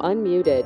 unmuted.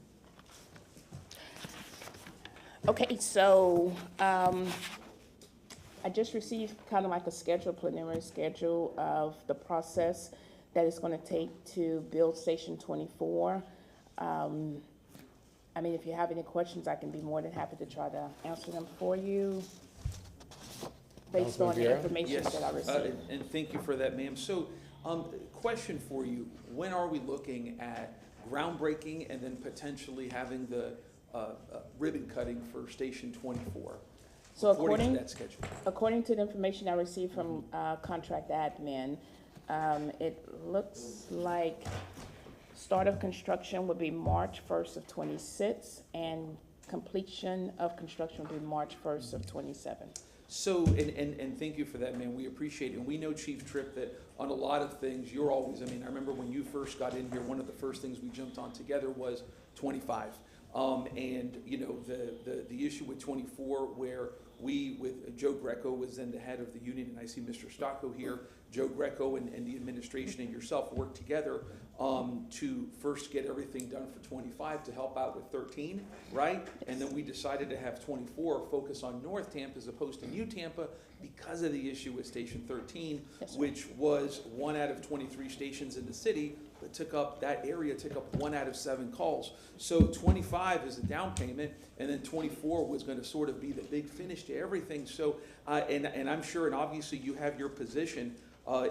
Okay, so, I just received kind of like a schedule, preliminary schedule of the process that it's gonna take to build Station 24. I mean, if you have any questions, I can be more than happy to try to answer them for you based Councilman on the Vieira? information that I received. And thank you for that, ma'am. So, question for you, when are we looking at groundbreaking and then potentially having the ribbon cutting for Station 24? So According to that schedule. according to the information I received from contract admin, it looks like start of construction would be March 1st of 26, and completion of construction would be March 1st of 27. So, and thank you for that, man. We appreciate it. And we know, Chief Tripp, that on a lot of things, you're always, I mean, I remember when you first got in here, one of the first things we jumped on together was 25. And, you know, the issue with 24, where we, with Joe Greco was then the head of the union, and I see Mr. Stocco here, Joe Greco and the administration and yourself worked together to first get everything done for 25 to help out with 13, right? And then we decided to have 24 focus on North Tampa as opposed to New Tampa because of the issue with Station 13, Yes, sir. which was 1 out of 23 stations in the city, but that area took up 1 out of 7 calls. So 25 is a down payment, and then 24 was going to sort of be the big finish to everything. So, and I'm sure, and obviously you have your position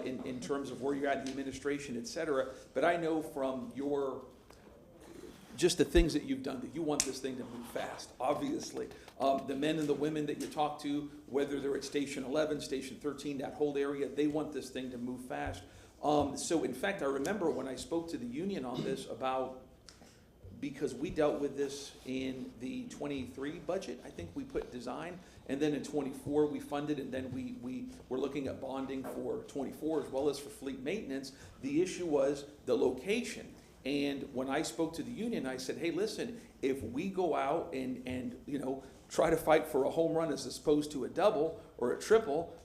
in terms of where you're at in the administration, et cetera, but I know from your, just the things that you've done, that you want this thing to move fast, obviously. The men and the women that you talk to, whether they're at Station 11, Station 13, that whole area, they want this thing to move fast. So in fact, I remember when I spoke to the union on this about, because we dealt with this in the 23 budget, I think we put design, and then in 24 we funded, and then we were looking at bonding for 24 as well as for fleet maintenance. The issue was the location. And when I spoke to the union, I said, hey, listen, if we go out and you know, try to fight for a home run as opposed to a double or a triple,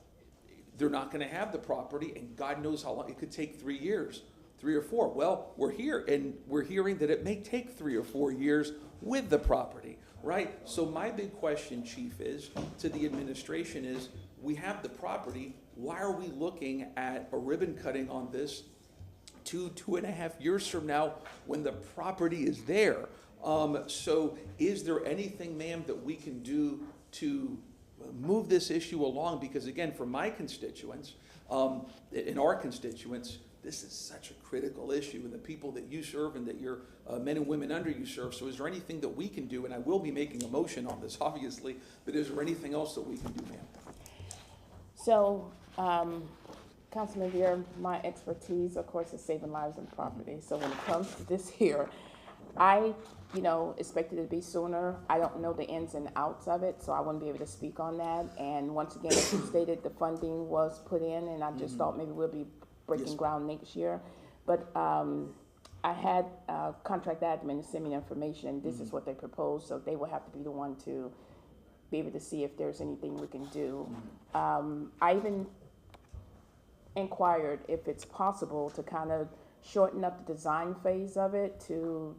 they're not gonna have the property, and God knows how long, it could take 3 years, 3 or 4. Well, we're here, and we're hearing that it may take 3 or 4 years with the property, right? So my big question, Chief, is to the administration is, we have the property, why are we looking at a ribbon cutting on this 2.5 years from now when the property is there? So is there anything, ma'am, that we can do to move this issue along? Because again, for my constituents, in our constituents, this is such a critical issue, and the people that you serve and that your men and women under you serve. So is there anything that we can do, and I will be making a motion on this, obviously, but is there anything else that we can do, ma'am? So, Councilman Vieira, my expertise, of course, is saving lives and property. So when it comes to this here, I, expected it to be sooner. I don't know the ins and outs of it, so I wouldn't be able to speak on that. And once again, as you stated, the funding was put in, and I just thought maybe we'll be breaking Yes. ground next year. But I had contract admin send me the information, and this is what they proposed, so they will have to be the one to be able to see if there's anything we can do. I even inquired if it's possible to kind of shorten up the design phase of it to,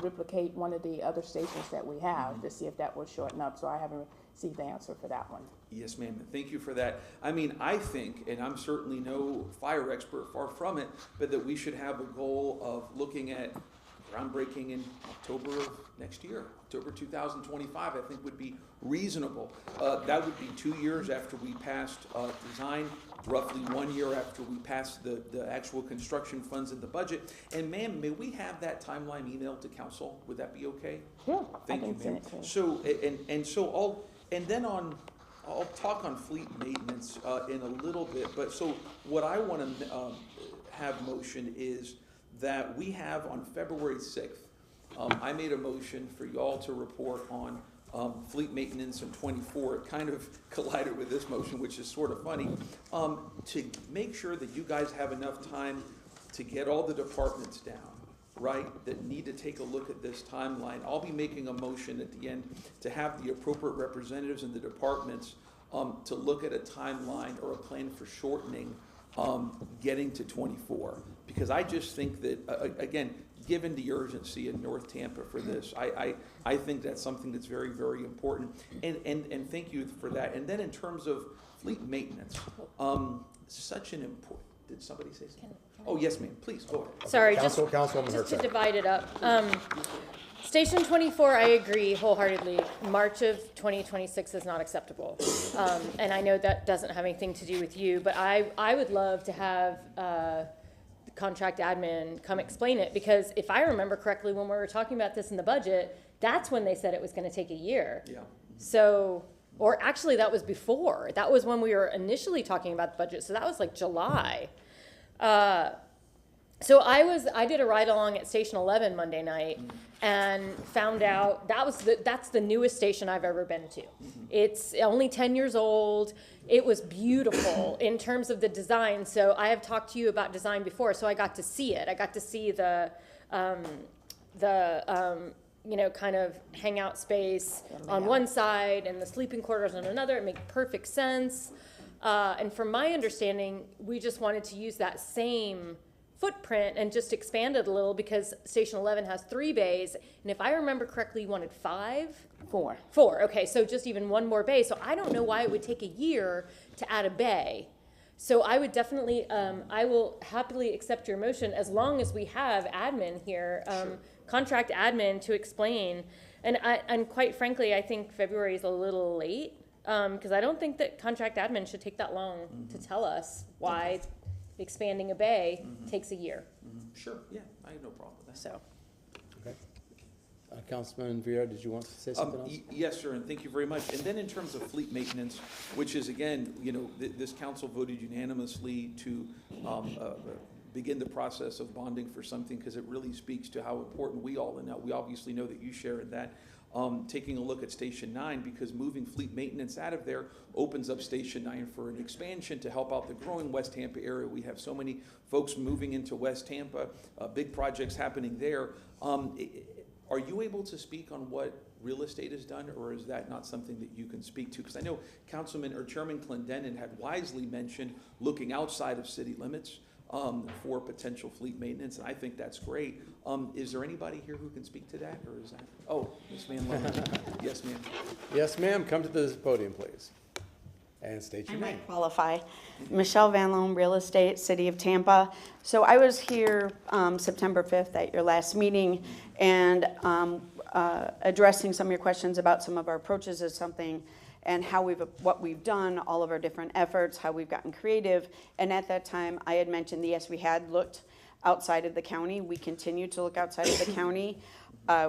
replicate one of the other stations that we have, to see if that would shorten up. So I haven't received the answer for that one. Yes, ma'am. Thank you for that. I mean, I think, and I'm certainly no fire expert, far from it, but that we should have a goal of looking at groundbreaking in October of next year. October 2025, I think would be reasonable. That would be 2 years after we passed design, roughly 1 year after we passed the actual construction funds in the budget. And ma'am, may we have that timeline emailed to council? Would that be okay? Yeah, Thank I you, can send ma'am. it to you. So, I'll talk on fleet maintenance in a little bit, but so what I want to have motion is that we have on February 6th, I made a motion for y'all to report on fleet maintenance in 24. It kind of collided with this motion, which is sort of funny, to make sure that you guys have enough time to get all the departments down, right, that need to take a look at this timeline. I'll be making a motion at the end to have the appropriate representatives in the departments to look at a timeline or a plan for shortening getting to 24. Because I just think that, again, given the urgency in North Tampa for this, I think that's something that's very, very important. And thank you for that. And then in terms of fleet maintenance, such an important, did somebody say something? Oh, yes, ma'am, please, go ahead. Sorry, Councilwoman just to Hertzog. divide it up. Station 24, I agree wholeheartedly. March of 2026 is not acceptable. And I know that doesn't have anything to do with you, but I would love to have the contract admin come explain it, because if I remember correctly, when we were talking about this in the budget, that's when they said it was going to take a year. Yeah. So, or actually that was before. That was when we were initially talking about the budget. So that was like July. So I did a ride along at Station 11 Monday night and found out that's the newest station I've ever been to. It's only 10 years old. It was beautiful in terms of the design. So I have talked to you about design before, so I got to see it. I got to see the kind of hangout space on one side and the sleeping quarters on another. It made perfect sense. And from my understanding, we just wanted to use that same footprint and just expand it a little, because Station 11 has 3 bays. And if I remember correctly, you wanted 5? 4. 4, okay, so just even one more bay. So I don't know why it would take a year to add a bay. So I would definitely, I will happily accept your motion as long as we have admin here, contract admin to explain. And quite frankly, I think February is a little late, because I don't think that contract admin should take that long to tell us why expanding a bay takes a year. Sure, yeah, I have no problem with that. So, Okay. Councilman Vieira, did you want to say something else? Yes, sir, and thank you very much. And then in terms of fleet maintenance, which is, again, this council voted unanimously to begin the process of bonding for something, because it really speaks to how important we obviously know that you share in that. Taking a look at Station 9, because moving fleet maintenance out of there opens up Station 9 for an expansion to help out the growing West Tampa area. We have so many folks moving into West Tampa, big projects happening there. Are you able to speak on what real estate has done, or is that not something that you can speak to? Because I know Chairman Clendenin had wisely mentioned looking outside of city limits for potential fleet maintenance, and I think that's great. Is there anybody here who can speak to that, or is that? Oh, Ms. Van Loan. Yes, ma'am. Yes, ma'am, come to the podium, please. And state your I name. might qualify. Michelle Van Loan, Real Estate, City of Tampa. So I was here September 5th at your last meeting, and addressing some of your questions about some of our approaches is something, and what we've done, all of our different efforts, how we've gotten creative. And at that time, I had mentioned that yes, we had looked outside of the county. We continue to look outside of the county.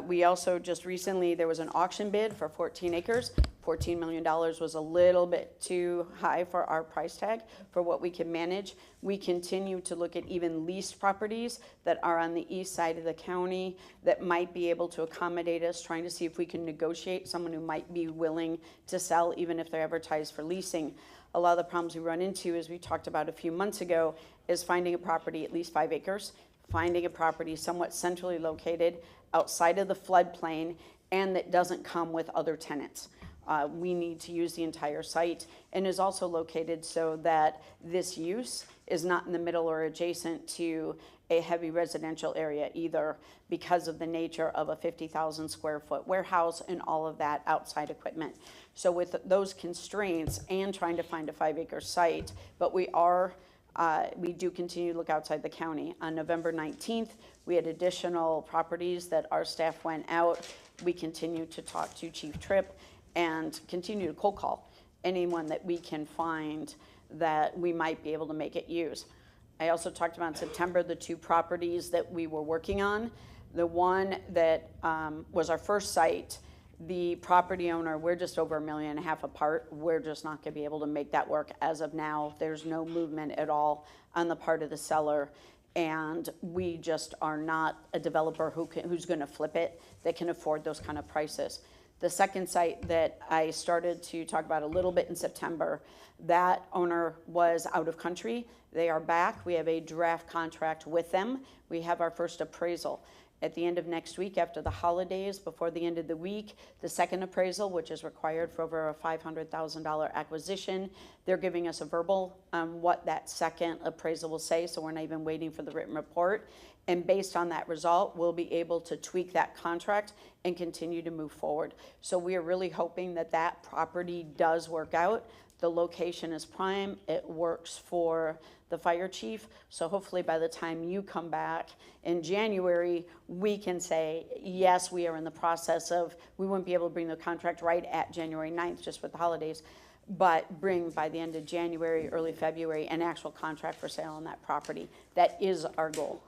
We also just recently, there was an auction bid for 14 acres. $14 million was a little bit too high for our price tag for what we can manage. We continue to look at even leased properties that are on the east side of the county that might be able to accommodate us, trying to see if we can negotiate someone who might be willing to sell, even if they're advertised for leasing. A lot of the problems we run into, as we talked about a few months ago, is finding a property at least 5 acres, finding a property somewhat centrally located outside of the floodplain, and that doesn't come with other tenants. We need to use the entire site, and is also located so that this use is not in the middle or adjacent to a heavy residential area either, because of the nature of a 50,000 square foot warehouse and all of that outside equipment. So with those constraints and trying to find a 5-acre site, but we do continue to look outside the county. On November 19th, we had additional properties that our staff went out. We continue to talk to Chief Tripp and continue to cold call anyone that we can find that we might be able to make it use. I also talked about in September the 2 properties that we were working on. The one that was our first site, the property owner, we're just over $1.5 million apart. We're just not gonna be able to make that work as of now. There's no movement at all on the part of the seller. And we just are not a developer who's gonna flip it, that can afford those kind of prices. The second site that I started to talk about a little bit in September, that owner was out of country. They are back. We have a draft contract with them. We have our first appraisal. At the end of next week, after the holidays, before the end of the week, the second appraisal, which is required for over a $500,000 acquisition, they're giving us a verbal on what that second appraisal will say, so we're not even waiting for the written report. And based on that result, we'll be able to tweak that contract and continue to move forward. So we are really hoping that that property does work out. The location is prime, it works for the fire chief, so hopefully by the time you come back in January, we can say, yes, we are in the process of, we wouldn't be able to bring the contract right at January 9th, just with the holidays, but bring by the end of January, early February, an actual contract for sale on that property. That is our goal.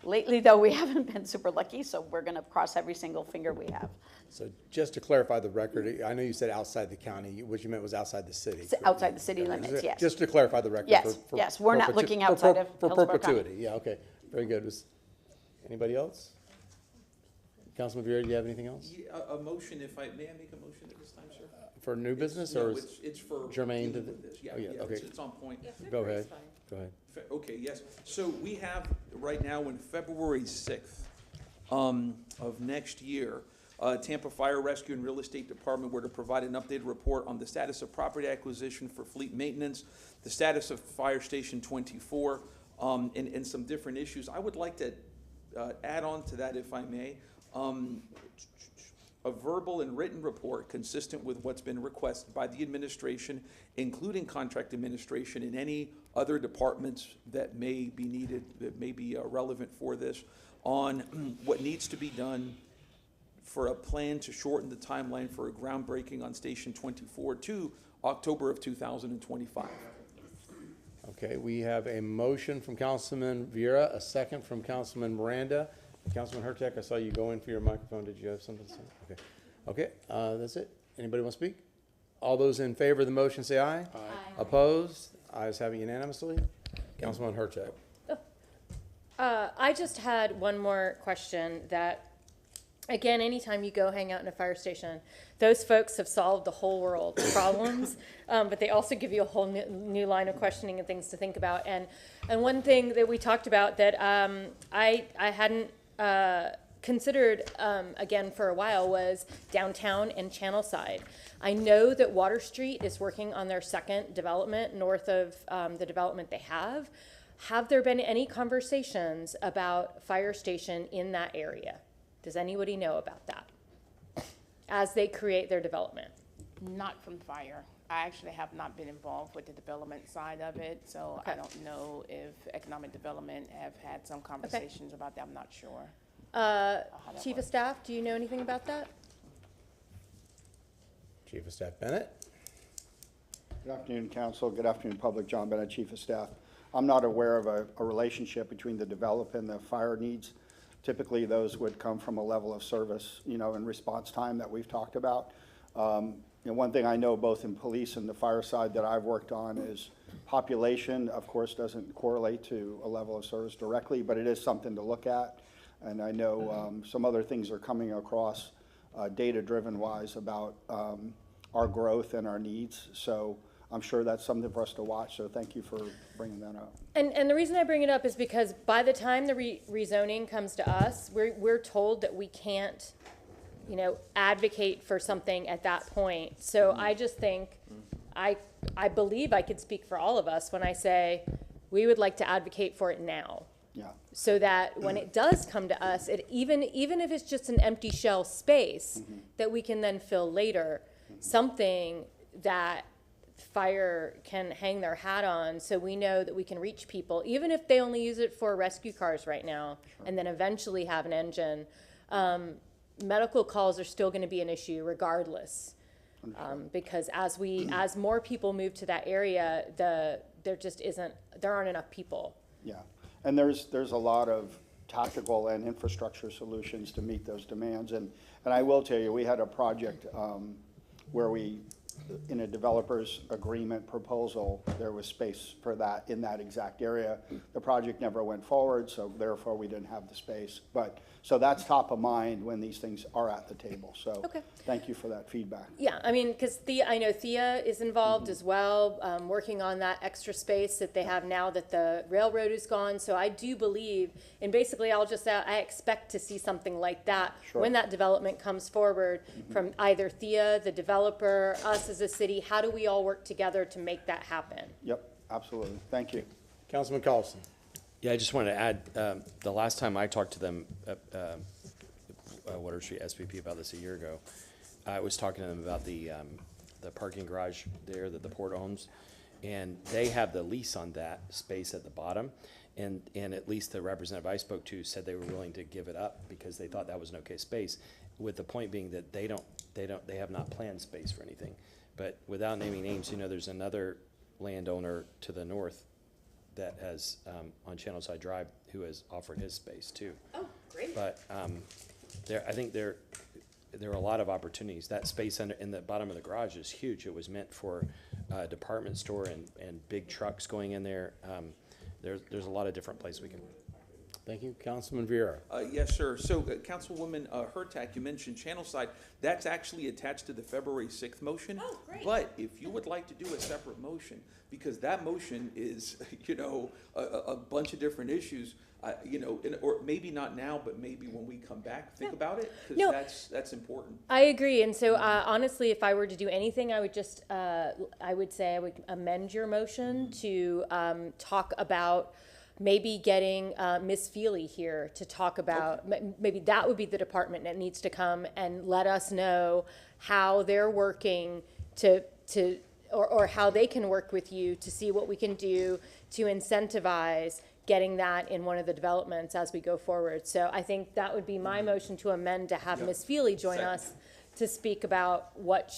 Lately, though, we haven't been super lucky, so we're gonna cross every single finger we have. So just to clarify the record, I know you said outside the county, what you meant was outside the city. It's outside the city limits, yes. Just to clarify the record. Yes, yes, we're not looking outside of For Hillsborough County. perpetuity, yeah, okay, very good. Anybody else? Councilman Viera, do you have anything else? Yeah, a motion, may I make a motion at this time, sir? For new business No, or is it's for germane to dealing the? with this. Yeah, Oh, yeah, yeah, okay. it's on point. Go ahead, go ahead. Okay, yes. So we have right now on February 6th of next year, Tampa Fire Rescue and Real Estate Department were to provide an updated report on the status of property acquisition for fleet maintenance, the status of Fire Station 24, and some different issues. I would like to add on to that, if I may. A verbal and written report consistent with what's been requested by the administration, including contract administration and any other departments that may be needed, that may be relevant for this, on what needs to be done for a plan to shorten the timeline for a groundbreaking on Station 24 to October of 2025. Okay, we have a motion from Councilman Viera, a second from Councilman Miranda. Councilman Hurtak, I saw you go in for your microphone. Did you have something to say? Okay, okay, that's it. Anybody want to speak? All those in favor of the motion say aye. Aye. Opposed? Ayes have it unanimously. Councilman Hurtak. I just had one more question that, again, anytime you go hang out in a fire station, those folks have solved the whole world's problems, but they also give you a whole new line of questioning and things to think about. And one thing that we talked about that I hadn't considered, again, for a while was downtown and Channel Side. I know that Water Street is working on their second development north of the development they have. Have there been any conversations about fire station in that area? Does anybody know about that as they create their development? Not from fire. I actually have not been involved with the development side of it, so I Okay. don't know if economic development have had some conversations about that. I'm not sure. Chief of Staff, do you know anything about that? Chief of Staff Bennett. Good afternoon, Council. Good afternoon, Public. John Bennett, Chief of Staff. I'm not aware of a relationship between the developer and the fire needs. Typically, those would come from a level of service, and response time that we've talked about. One thing I know both in police and the fire side that I've worked on is population, of course, doesn't correlate to a level of service directly, but it is something to look at. And I know some other things are coming across data-driven wise about our growth and our needs. So I'm sure that's something for us to watch, so thank you for bringing that up. And the reason I bring it up is because by the time the rezoning comes to us, we're told that we can't, advocate for something at that point. So I just think, I believe I could speak for all of us when I say, we would like to advocate for it now. Yeah. So that when it does come to us, even if it's just an empty shell space that we can then fill later, something that fire can hang their hat on, so we know that we can reach people, even if they only use it for rescue cars right now, and then eventually have an engine. Medical calls are still going to be an issue regardless, because as more people move to that area, there aren't enough people. Yeah, and there's a lot of tactical and infrastructure solutions to meet those demands. And I will tell you, we had a project where we in a developer's agreement proposal, there was space for that in that exact area. The project never went forward, so therefore we didn't have the space. But, so that's top of mind when these things are at the table, so. Okay. Thank you for that feedback. Yeah, I mean, because I know Thea is involved as well, working on that extra space that they have now that the railroad is gone. So I do believe, and basically I'll just say, I expect to see something like that Sure. when that development comes forward from either Thea, the developer, us as a city. How do we all work together to make that happen? Yep, absolutely. Thank you. Councilman Carlson. Yeah, I just wanted to add, the last time I talked to them, Water Street SVP about this a year ago, I was talking to them about the parking garage there that the port owns. And they have the lease on that space at the bottom. And at least the representative I spoke to said they were willing to give it up because they thought that was an okay space. With the point being that they have not planned space for anything. But without naming names, there's another landowner to the north that has, on Channelside Drive, who has offered his space too. Oh, great. But I think there are a lot of opportunities. That space in the bottom of the garage is huge. It was meant for a department store and big trucks going in there. There's a lot of different places we can. Thank you. Councilman Vieira. Yes, sir. So, Councilwoman Hurtak, you mentioned Channelside. That's actually attached to the February 6th motion. Oh, great. But if you would like to do a separate motion, because that motion is, a bunch of different issues, or maybe not now, but maybe when we come back, think about it, No. because that's important. I agree, and so honestly, if I were to do anything, I would just, I would say I would amend your motion to talk about maybe getting Ms. Feely here to talk about, maybe that would be the department that needs to come and let us know how they're working or how they can work with you to see what we can do to incentivize getting that in one of the developments as we go forward. So I think that would be my motion to amend to have Ms. Feely join us to speak about what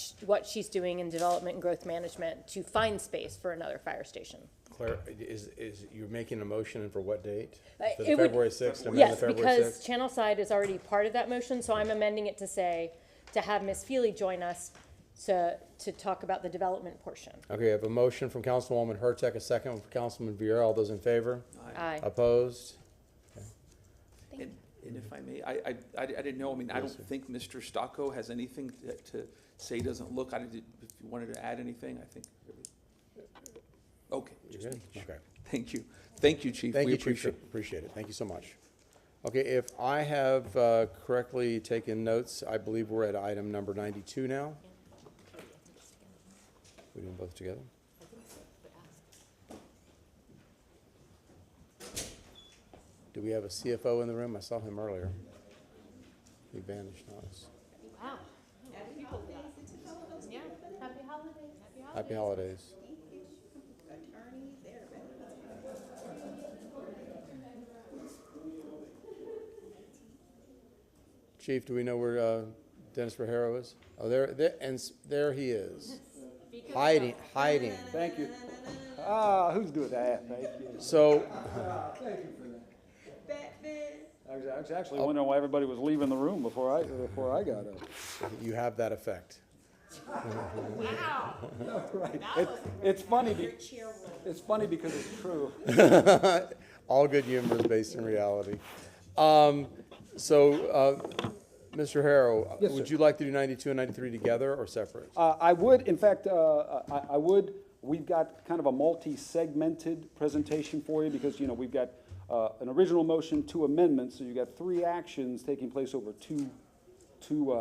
she's doing in development and growth management to find space for another fire station. Claire, is you're making a motion and for what date? For It the would- February 6th, amend the Yes, February because 6th? Channelside is already part of that motion, so I'm amending it to say, to have Ms. Feely join us to talk about the development portion. Okay, I have a motion from Councilwoman Hurtak, a second from Councilman Vieira. All those in favor? Aye. Opposed? And if I may, I didn't know, I don't think Mr. Stocco has anything to say, doesn't look, if you wanted to add anything, I think. Okay, You just good? making sure. Okay. Thank you. Thank you, Chief. Thank We you, Chief. appreciate it. Appreciate it. Thank you so much. Okay, if I have correctly taken notes, I believe we're at item number 92 now. We doing both together? Do we have a CFO in the room? I saw him earlier. He vanished on us. Wow. Happy holidays. Yeah, happy holidays. Happy holidays. Chief, do we know where Dennis Rajero is? Oh, there he is. Hiding. Thank you. Who's doing that? Thank you. So, I was actually wondering why everybody was leaving the room before I got up. you have that effect. Right. It's funny. It's funny because it's true. All good humor is based in reality. Mr. Harrow, Yes, would sir. you like to do 92 and 93 together or separate? I would, in fact, I would. We've got kind of a multi-segmented presentation for you because, we've got an original motion, 2 amendments, so you've got 3 actions taking place over two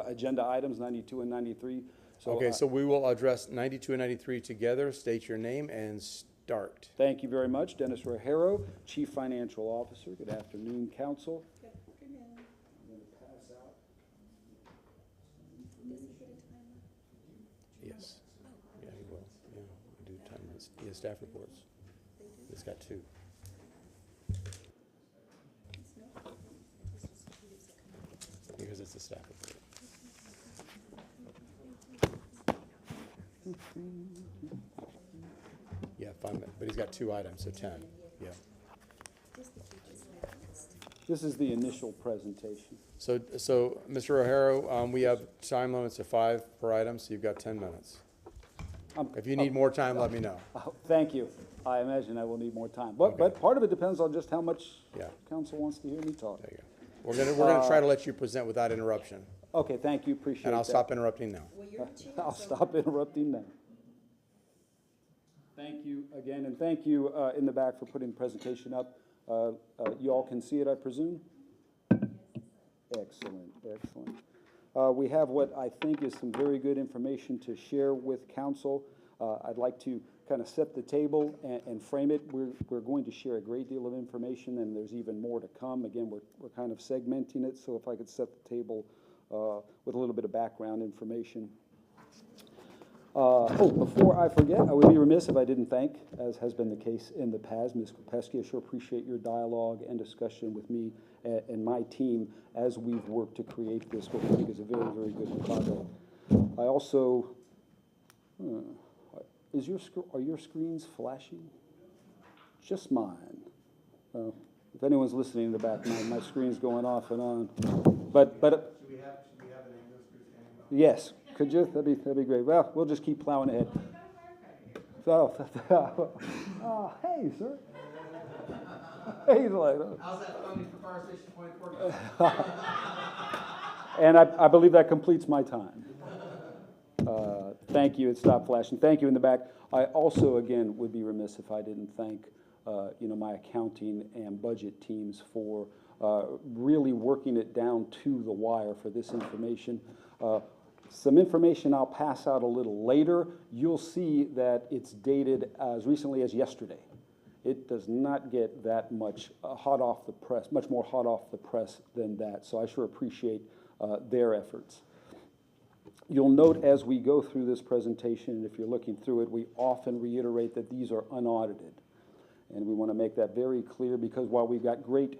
agenda items, 92 and 93. So, Okay, so we will address 92 and 93 together. State your name and start. thank you very much. Dennis Rajero, Chief Financial Officer. Good afternoon, Council. Yes. Yeah, he will. Yeah, we do time minutes. He has staff reports. He's got 2. Because it's a staff report. Yeah, 5 minutes, but he's got 2 items, so 10, yeah. This is the initial presentation. So, Mr. O'Hara, we have time limits of 5 per item, so you've got 10 minutes. If you need more time, let me know. Thank you. I imagine I will need more time. But part of it depends on just how much Yeah. council wants to hear me talk. There you go. We're gonna try to let you present without interruption, Okay, thank you, appreciate that. and I'll stop interrupting now. I'll stop interrupting now. Thank you again, and thank you in the back for putting the presentation up. You all can see it, I presume? Excellent, excellent. We have what I think is some very good information to share with council. I'd like to kind of set the table and frame it. We're going to share a great deal of information, and there's even more to come. Again, we're kind of segmenting it, so if I could set the table with a little bit of background information. Before I forget, I would be remiss if I didn't thank, as has been the case in the past, Ms. Kopesky. I sure appreciate your dialogue and discussion with me and my team as we've worked to create this, what we think is a very, very good product. I also, are your screens flashing? Just mine. If anyone's listening in the back, my screen's going off and on. But Should we have an ambulance crew standing by? yes, could you? That'd be great. Well, we'll just keep plowing ahead. So, hey, sir. He's like, How's that funding for Fire Station 24? and I believe that completes my time. Thank you. It stopped flashing. Thank you in the back. I also, again, would be remiss if I didn't thank, my accounting and budget teams for really working it down to the wire for this information. Some information I'll pass out a little later. You'll see that it's dated as recently as yesterday. It does not get that much hot off the press, much more hot off the press than that. So I sure appreciate their efforts. You'll note as we go through this presentation, and if you're looking through it, we often reiterate that these are unaudited. And we want to make that very clear because while we've got great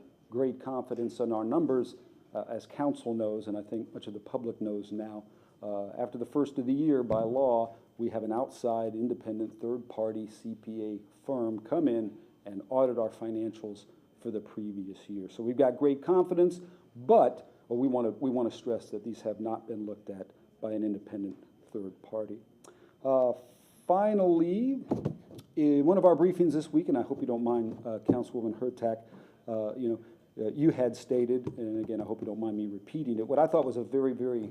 confidence in our numbers, as council knows, and I think much of the public knows now, after the first of the year, by law, we have an outside independent third-party CPA firm come in and audit our financials for the previous year. So we've got great confidence, but we want to stress that these have not been looked at by an independent third party. Finally, in one of our briefings this week, and I hope you don't mind, Councilwoman Hurtak, you had stated, and again, I hope you don't mind me repeating it, what I thought was a very, very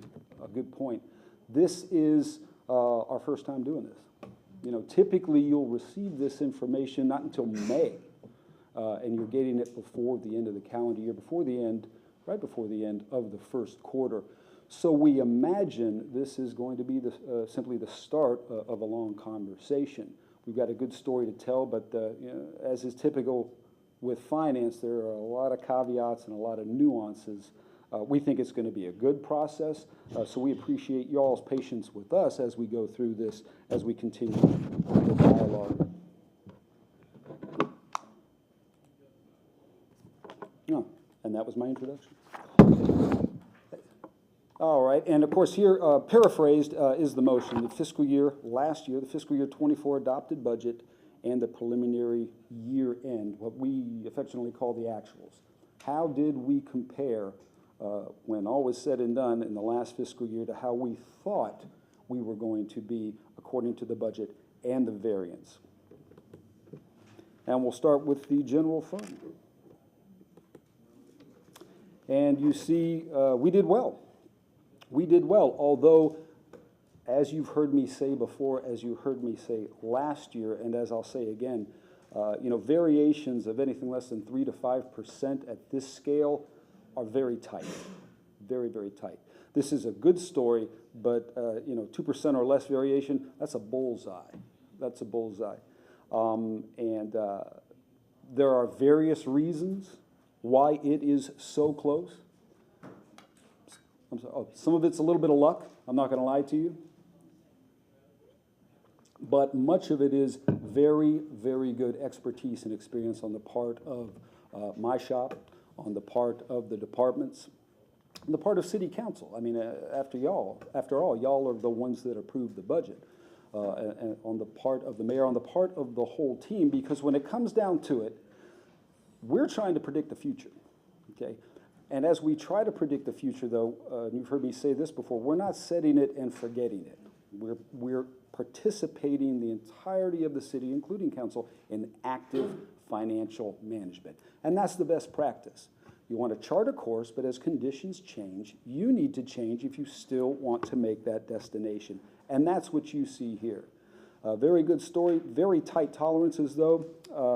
good point. This is our first time doing this. Typically you'll receive this information not until May, and you're getting it before the end of the calendar year, right before the end of the first quarter. So we imagine this is going to be simply the start of a long conversation. We've got a good story to tell, but as is typical with finance, there are a lot of caveats and a lot of nuances. We think it's going to be a good process, so we appreciate y'all's patience with us as we go through this, as we continue the dialogue. And that was my introduction. All right, and of course here, paraphrased is the motion. The fiscal year, last year, the fiscal year 24 adopted budget and the preliminary year end, what we affectionately call the actuals. How did we compare, when all was said and done in the last fiscal year, to how we thought we were going to be according to the budget and the variance? And we'll start with the general fund. And you see, we did well. We did well, although, as you've heard me say before, as you heard me say last year, and as I'll say again, variations of anything less than 3 to 5% at this scale are very tight, very, very tight. This is a good story, but 2% or less variation, that's a bullseye. That's a bullseye. There are various reasons why it is so close. Some of it's a little bit of luck, I'm not going to lie to you. But much of it is very, very good expertise and experience on the part of my shop, on the part of the departments, on the part of City Council. I mean, after all, y'all are the ones that approve the budget. And on the part of the mayor, on the part of the whole team, because when it comes down to it, we're trying to predict the future, okay? And as we try to predict the future, though, and you've heard me say this before, we're not setting it and forgetting it. We're participating the entirety of the city, including council, in active financial management. And that's the best practice. You want to chart a course, but as conditions change, you need to change if you still want to make that destination. And that's what you see here. Very good story, very tight tolerances though.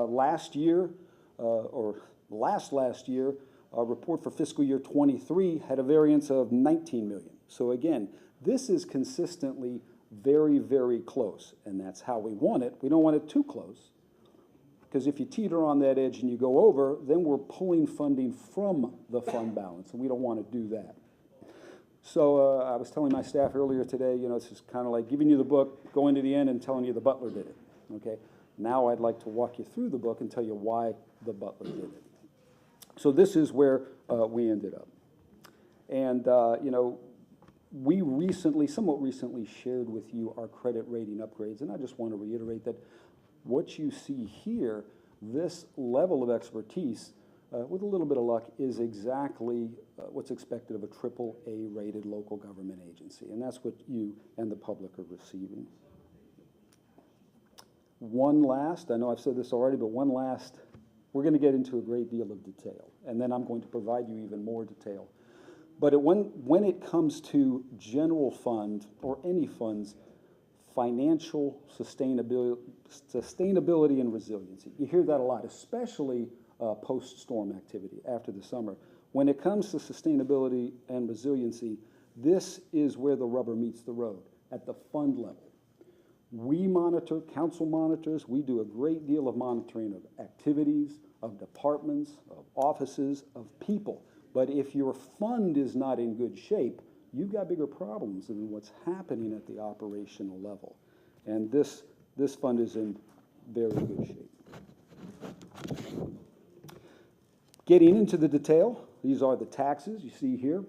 Last year, or last year, our report for fiscal year 23 had a variance of 19 million. So again, this is consistently very, very close, and that's how we want it. We don't want it too close, because if you teeter on that edge and you go over, then we're pulling funding from the fund balance, and we don't want to do that. So I was telling my staff earlier today, you know, this is kind of like giving you the book, going to the end and telling you the butler did it, okay? Now I'd like to walk you through the book and tell you why the butler did it. So this is where we ended up. And, you know, we recently, somewhat recently, shared with you our credit rating upgrades, and I just want to reiterate that what you see here, this level of expertise, with a little bit of luck, is exactly what's expected of a AAA rated local government agency, and that's what you and the public are receiving. One last, I know I've said this already, but one last, we're going to get into a great deal of detail, and then I'm going to provide you even more detail. But when it comes to general fund or any funds, financial sustainability and resiliency, you hear that a lot, especially post-storm activity after the summer. When it comes to sustainability and resiliency, this is where the rubber meets the road, at the fund level. We monitor, council monitors, we do a great deal of monitoring of activities, of departments, of offices, of people. But if your fund is not in good shape, you've got bigger problems than what's happening at the operational level. And this fund is in very good shape. Getting into the detail, these are the taxes you see here.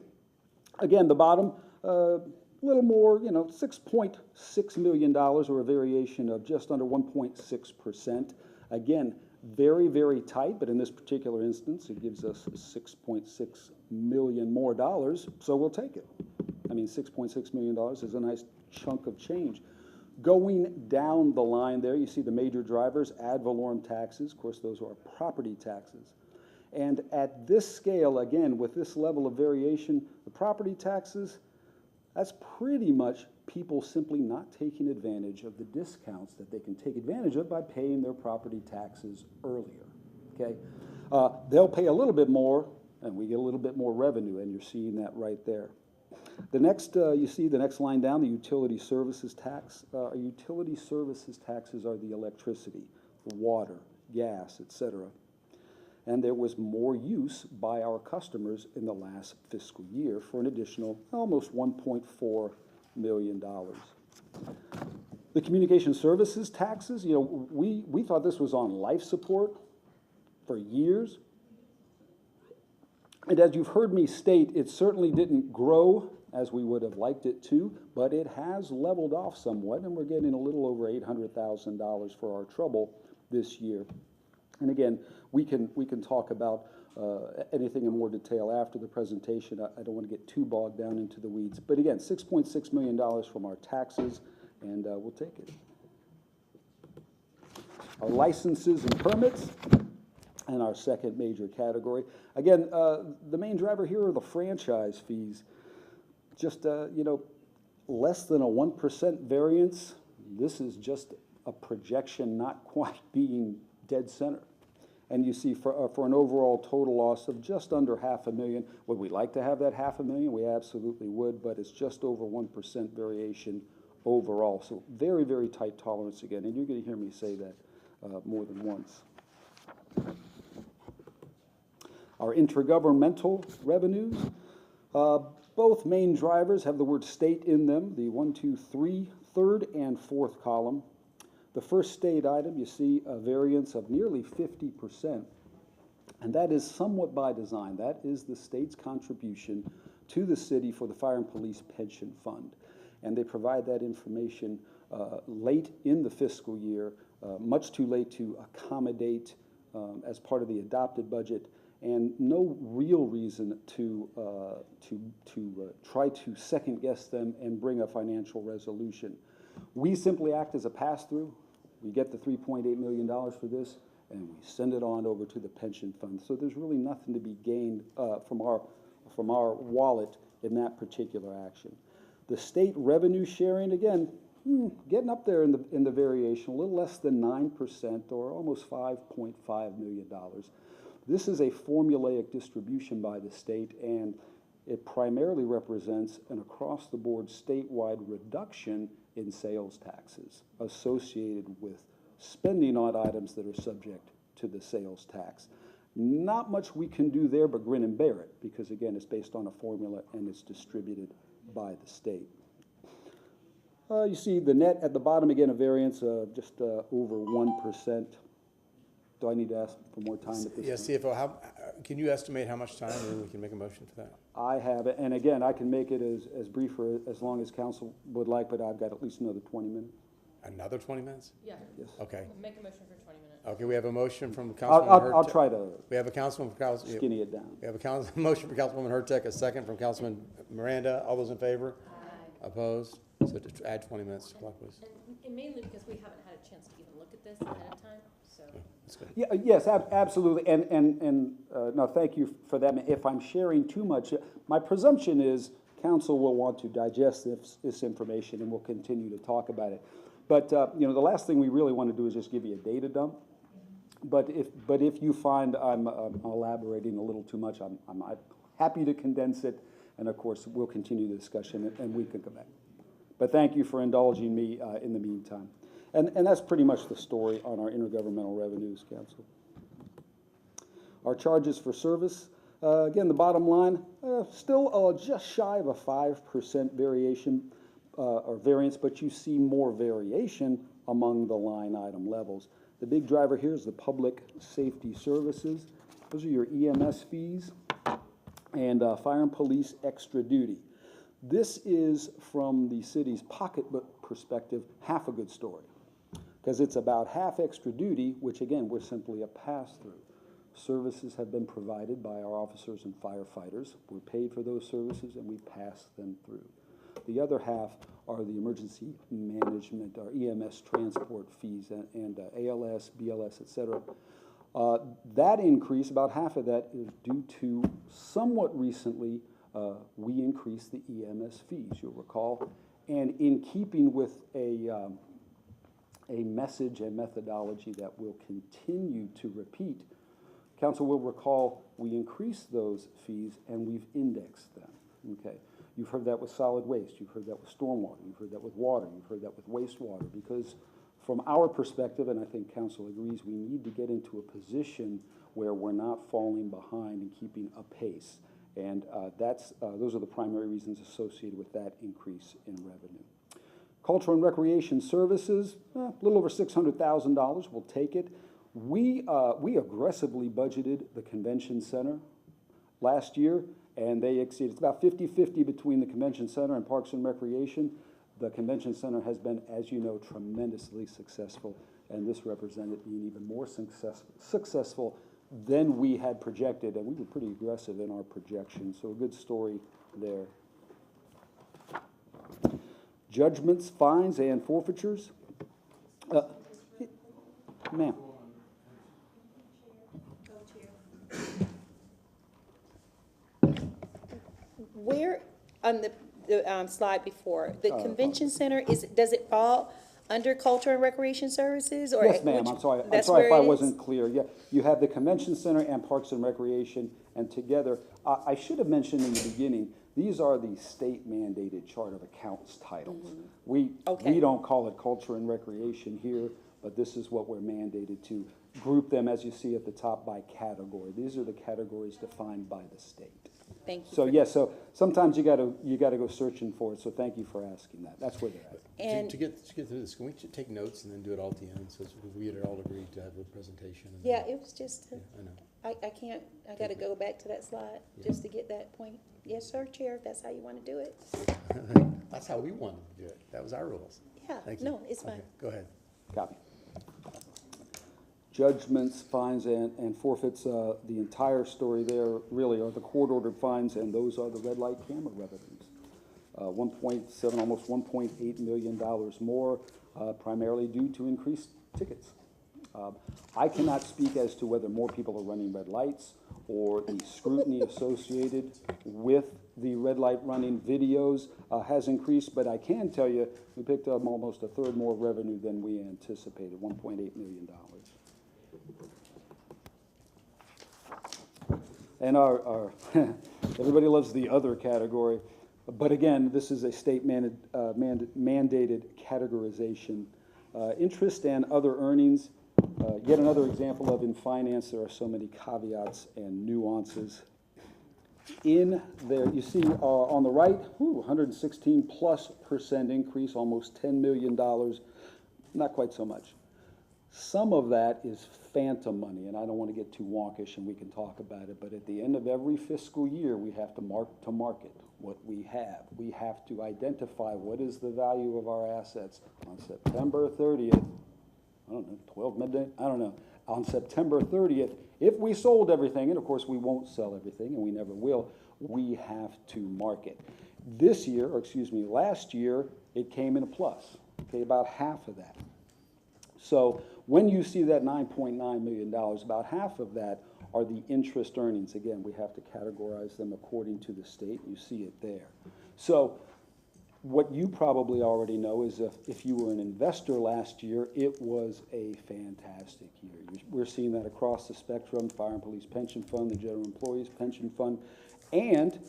Again, the bottom, a little more, you know, $6.6 million, or a variation of just under 1.6%. Again, very, very tight, but in this particular instance, it gives us $6.6 million more dollars, so we'll take it. I mean, $6.6 million is a nice chunk of change. Going down the line there, you see the major drivers, ad valorem taxes. Of course, those are property taxes. And at this scale, again, with this level of variation, the property taxes, that's pretty much people simply not taking advantage of the discounts that they can take advantage of by paying their property taxes earlier, okay? They'll pay a little bit more, and we get a little bit more revenue, and you're seeing that right there. The next, you see the next line down, the utility services tax. Utility services taxes are the electricity, water, gas, etc. And there was more use by our customers in the last fiscal year for an additional almost $1.4 million. The communication services taxes, you know, we thought this was on life support for years. And as you've heard me state, it certainly didn't grow as we would have liked it to, but it has leveled off somewhat, and we're getting a little over $800,000 for our trouble this year. And again, we can talk about anything in more detail after the presentation. I don't want to get too bogged down into the weeds. But again, $6.6 million from our taxes, and we'll take it. Our licenses and permits, and our second major category. Again, the main driver here are the franchise fees. Just, you know, less than a 1% variance. This is just a projection not quite being dead center. And you see for an overall total loss of just under $500,000, would we like to have that $500,000? We absolutely would, but it's just over 1% variation overall. So very, very tight tolerance again, and you're going to hear me say that more than once. Our intergovernmental revenues, both main drivers have the word state in them, the 1, 2, 3, third and fourth column. The first state item, you see a variance of nearly 50%, and that is somewhat by design. That is the state's contribution to the city for the Fire and Police Pension Fund, and they provide that information late in the fiscal year, much too late to accommodate as part of the adopted budget, and no real reason to try to second guess them and bring a financial resolution. We simply act as a pass-through. We get the $3.8 million for this, and we send it on over to the pension fund. So there's really nothing to be gained from our wallet in that particular action. The state revenue sharing, again, getting up there in the variation, a little less than 9% or almost $5.5 million. This is a formulaic distribution by the state, and it primarily represents an across-the-board statewide reduction in sales taxes associated with spending on items that are subject to the sales tax. Not much we can do there but grin and bear it, because again, it's based on a formula and it's distributed by the state. You see the net at the bottom, again, a variance of just over 1%. Do I need to ask for more time at this Yes, point? CFO, can you estimate how much time, and then we can make a motion for that? I have it, and again, I can make it as brief or as long as council would like, but I've got at least another 20 minutes. Another 20 minutes? Yeah, Yes. Okay. make a motion for 20 minutes. Okay, we have a motion from Councilwoman I'll Hurtak. try to We have a councilman, skinny it down. we have a motion for Councilwoman Hurtak, a second from Councilman Miranda. All those in favor? Opposed? So to add 20 minutes to clock, please. And mainly because we haven't had a chance to even look at this ahead of time, so. That's good. Yeah, yes, absolutely, and no, thank you for that. If I'm sharing too much, my presumption is council will want to digest this information and we'll continue to talk about it. But, the last thing we really want to do is just give you a data dump. But if you find I'm elaborating a little too much, I'm happy to condense it, and of course, we'll continue the discussion and we can come back. But thank you for indulging me in the meantime. And that's pretty much the story on our intergovernmental revenues, Council. Our charges for service, again, the bottom line, still just shy of a 5% variation or variance, but you see more variation among the line item levels. The big driver here is the public safety services. Those are your EMS fees and fire and police extra duty. This is, from the city's pocketbook perspective, half a good story, because it's about half extra duty, which again, we're simply a pass-through. Services have been provided by our officers and firefighters. We're paid for those services and we pass them through. The other half are the emergency management, our EMS transport fees and ALS, BLS, et cetera. That increase, about half of that, is due to somewhat recently we increased the EMS fees, you'll recall. And in keeping with a message and methodology that we'll continue to repeat, Council will recall we increased those fees and we've indexed them, okay? You've heard that with solid waste, you've heard that with stormwater, you've heard that with water, you've heard that with wastewater, because from our perspective, and I think Council agrees, we need to get into a position where we're not falling behind and keeping a pace. And those are the primary reasons associated with that increase in revenue. Cultural and recreation services, a little over $600,000, we'll take it. We aggressively budgeted the convention center last year, and they exceeded. It's about 50-50 between the convention center and parks and recreation. The convention center has been, as you know, tremendously successful, and this represented being even more successful than we had projected, and we were pretty aggressive in our projections, so a good story there. Judgments, fines, and forfeitures. Ma'am. Where, on the slide before, the convention center, does it fall under culture and recreation services? Or Yes, ma'am, I'm sorry if I wasn't clear. Yeah, you have the convention center and parks and recreation, and together, I should have mentioned in the beginning, these are the state mandated chart of accounts titles. We don't call it culture and recreation here, but this is what we're mandated to group them, as you see at the top, by category. These are the categories defined by the state. Thank you. So yes, so sometimes you gotta go searching for it, so thank you for asking that. That's where they're at. And To get through this, can we take notes and then do it all at the end, so we had all agreed to have a presentation? And yeah, it was just, Yeah, I know. I can't, I gotta go back to that slide just to get that point. Yes, sir, Chair, if that's how you wanna do it. That's how we wanted to do it. That was our rules. Yeah, Thank you. no, it's fine. Okay, go ahead. Copy. Judgments, fines, and forfeits, the entire story there really are the court-ordered fines, and those are the red light camera revenues. 1.7, almost $1.8 million more, primarily due to increased tickets. I cannot speak as to whether more people are running red lights or the scrutiny associated with the red light running videos has increased, but I can tell you we picked up almost a third more revenue than we anticipated, $1.8 million. And our everybody loves the other category, but again, this is a state mandated categorization. Interest and other earnings, yet another example of in finance, there are so many caveats and nuances. In there, you see on the right, 116+% increase, almost $10 million, not quite so much. Some of that is phantom money, and I don't want to get too wonkish, and we can talk about it, but at the end of every fiscal year, we have to market what we have. We have to identify what is the value of our assets on September 30th, I don't know, 12 midnight, I don't know, on September 30th, if we sold everything, and of course we won't sell everything, and we never will, we have to market. This year, or excuse me, last year, it came in a plus, okay, about half of that. So when you see that $9.9 million, about half of that are the interest earnings. Again, we have to categorize them according to the state. You see it there. So what you probably already know is if you were an investor last year, it was a fantastic year. We're seeing that across the spectrum, Fire and Police Pension Fund, the General Employees Pension Fund, and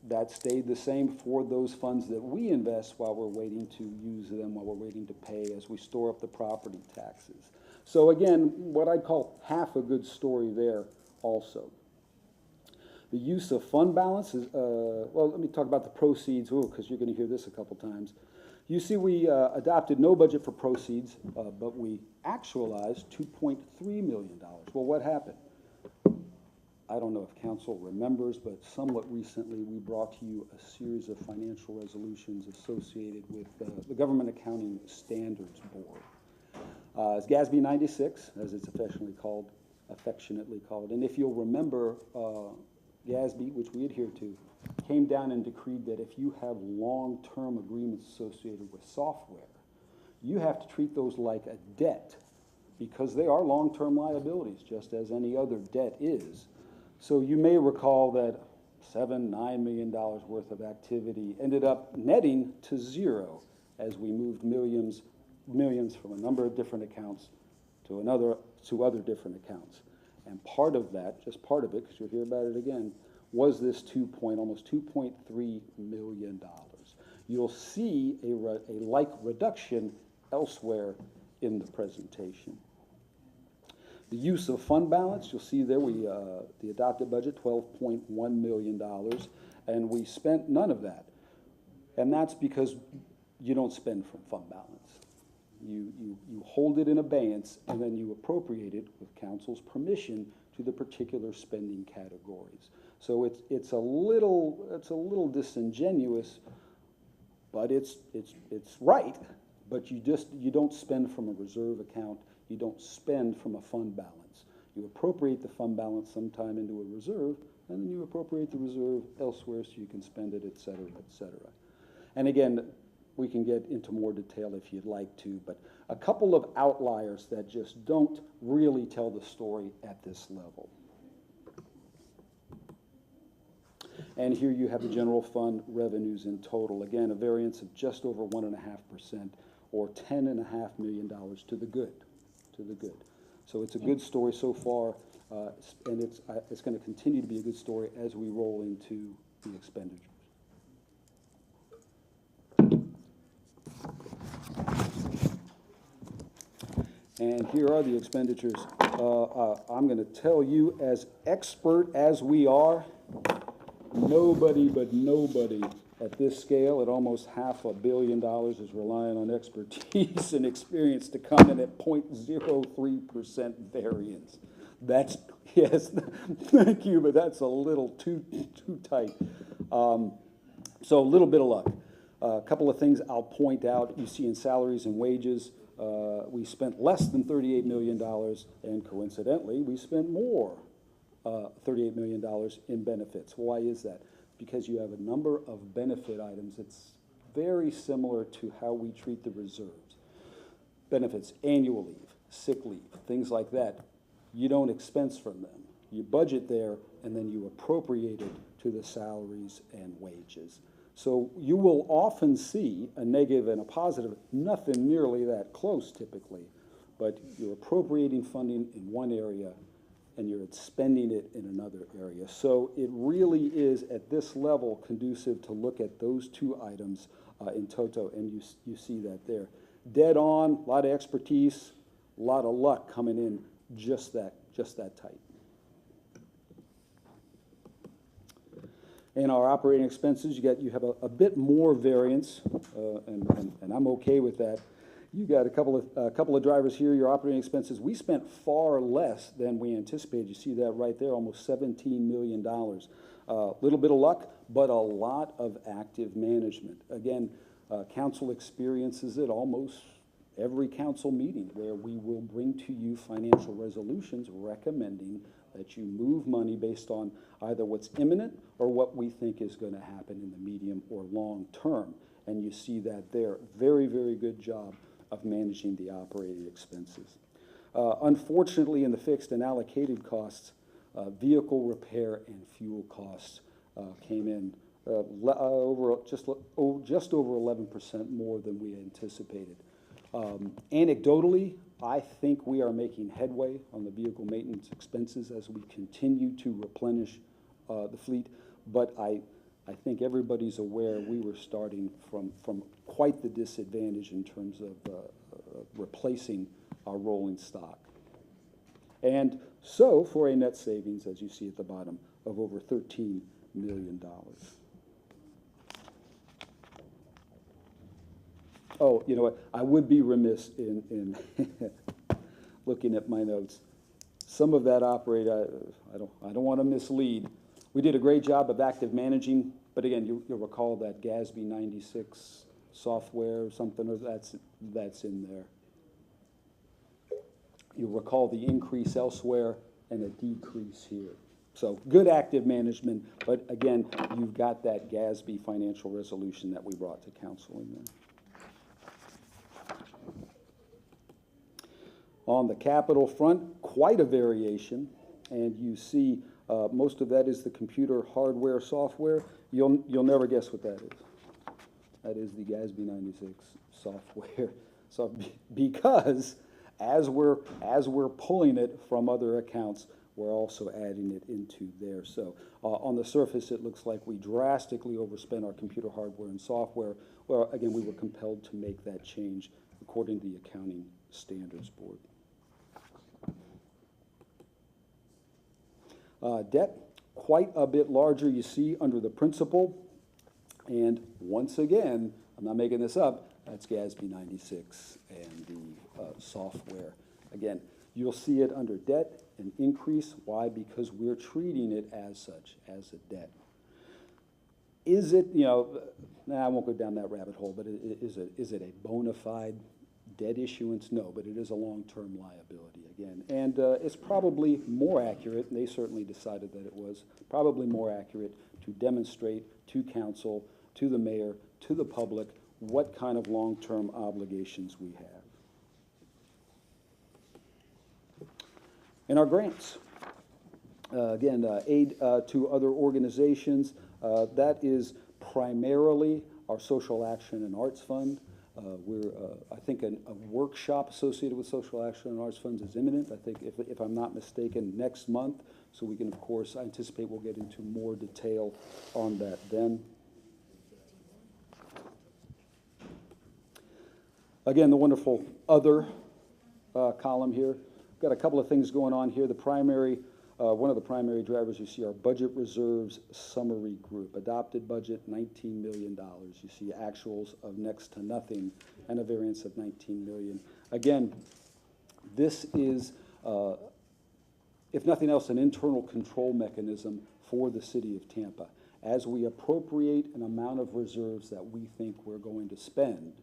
that stayed the same for those funds that we invest while we're waiting to use them, while we're waiting to pay as we store up the property taxes. So again, what I'd call half a good story there also. The use of fund balances, well, let me talk about the proceeds, because you're going to hear this a couple times. You see we adopted no budget for proceeds, but we actualized $2.3 million. Well, what happened? I don't know if council remembers, but somewhat recently we brought to you a series of financial resolutions associated with the Government Accounting Standards Board. It's GASB 96, as it's affectionately called. And if you'll remember, GASB, which we adhere to, came down and decreed that if you have long-term agreements associated with software, you have to treat those like a debt because they are long-term liabilities, just as any other debt is. So you may recall that $9 million worth of activity ended up netting to zero as we moved millions from a number of different accounts to other different accounts. And part of that, just part of it, because you'll hear about it again, was this almost $2.3 million. You'll see a like reduction elsewhere in the presentation. The use of fund balance, you'll see there the adopted budget, $12.1 million, and we spent none of that. And that's because you don't spend from fund balance. You hold it in abeyance, and then you appropriate it with council's permission to the particular spending categories. So it's a little disingenuous, but it's right. But you don't spend from a reserve account. You don't spend from a fund balance. You appropriate the fund balance sometime into a reserve, and then you appropriate the reserve elsewhere so you can spend it, et cetera, et cetera. And again, we can get into more detail if you'd like to, but a couple of outliers that just don't really tell the story at this level. And here you have the general fund revenues in total. Again, a variance of just over 1.5%, or $10.5 million to the good. So it's a good story so far, and it's going to continue to be a good story as we roll into the expenditures. And here are the expenditures. I'm going to tell you, as expert as we are, nobody at this scale, at almost $500 million, is relying on expertise and experience to come in at 0.03% variance. That's, yes, thank you, but that's a little too tight. So a little bit of luck. A couple of things I'll point out. You see in salaries and wages, we spent less than $38 million, and coincidentally, we spent more, $38 million in benefits. Why is that? because you have a number of benefit items. It's very similar to how we treat the reserves. Benefits, annual leave, sick leave, things like that. You don't expense from them. You budget there, and then you appropriate it to the salaries and wages. So you will often see a negative and a positive, nothing nearly that close typically, but you're appropriating funding in one area and you're spending it in another area. So it really is, at this level, conducive to look at those two items in toto, and you see that there. Dead on, a lot of expertise, a lot of luck coming in just that tight. In our operating expenses, you have a bit more variance, and I'm okay with that. You got a couple of drivers here. Your operating expenses, we spent far less than we anticipated. You see that right there, almost $17 million. A little bit of luck, but a lot of active management. Again, council experiences it almost every council meeting, where we will bring to you financial resolutions recommending that you move money based on either what's imminent or what we think is going to happen in the medium or long term. And you see that there. Very, very good job of managing the operating expenses. Unfortunately, in the fixed and allocated costs, vehicle repair and fuel costs came in just over 11% more than we anticipated. Anecdotally, I think we are making headway on the vehicle maintenance expenses as we continue to replenish the fleet, but I think everybody's aware we were starting from quite the disadvantage in terms of replacing our rolling stock. And so, for a net savings, as you see at the bottom, of over $13 million. Oh, you know what? I would be remiss in looking at my notes. Some of that operate, I don't want to mislead. We did a great job of active managing, but again, you'll recall that GASB 96 software or something, or that's in there. You'll recall the increase elsewhere and a decrease here. So good active management, but again, you've got that GASB financial resolution that we brought to council in there. On the capital front, quite a variation, and you see most of that is the computer hardware software. You'll never guess what that is. That is the GASB 96 software. So because as we're pulling it from other accounts, we're also adding it into there. So on the surface, it looks like we drastically overspent our computer hardware and software. Well, again, we were compelled to make that change according to the Accounting Standards Board. Debt, quite a bit larger, you see, under the principal. And once again, I'm not making this up, that's GASB 96 and the software. Again, you'll see it under debt, an increase. Why? Because we're treating it as such, as a debt. Is it, I won't go down that rabbit hole, but is it a bona fide debt issuance? No, but it is a long-term liability again. And it's probably more accurate, and they certainly decided that it was, probably more accurate to demonstrate to council, to the mayor, to the public, what kind of long-term obligations we have. And our grants. Again, aid to other organizations. That is primarily our Social Action and Arts Fund. I think a workshop associated with Social Action and Arts Funds is imminent. I think, if I'm not mistaken, next month. So we can, of course, I anticipate we'll get into more detail on that then. Again, the wonderful other column here. Got a couple of things going on here. The primary, one of the primary drivers you see our budget reserves summary group. Adopted budget, $19 million. You see actuals of next to nothing and a variance of $19 million. Again, this is, if nothing else, an internal control mechanism for the city of Tampa. As we appropriate an amount of reserves that we think we're going to spend,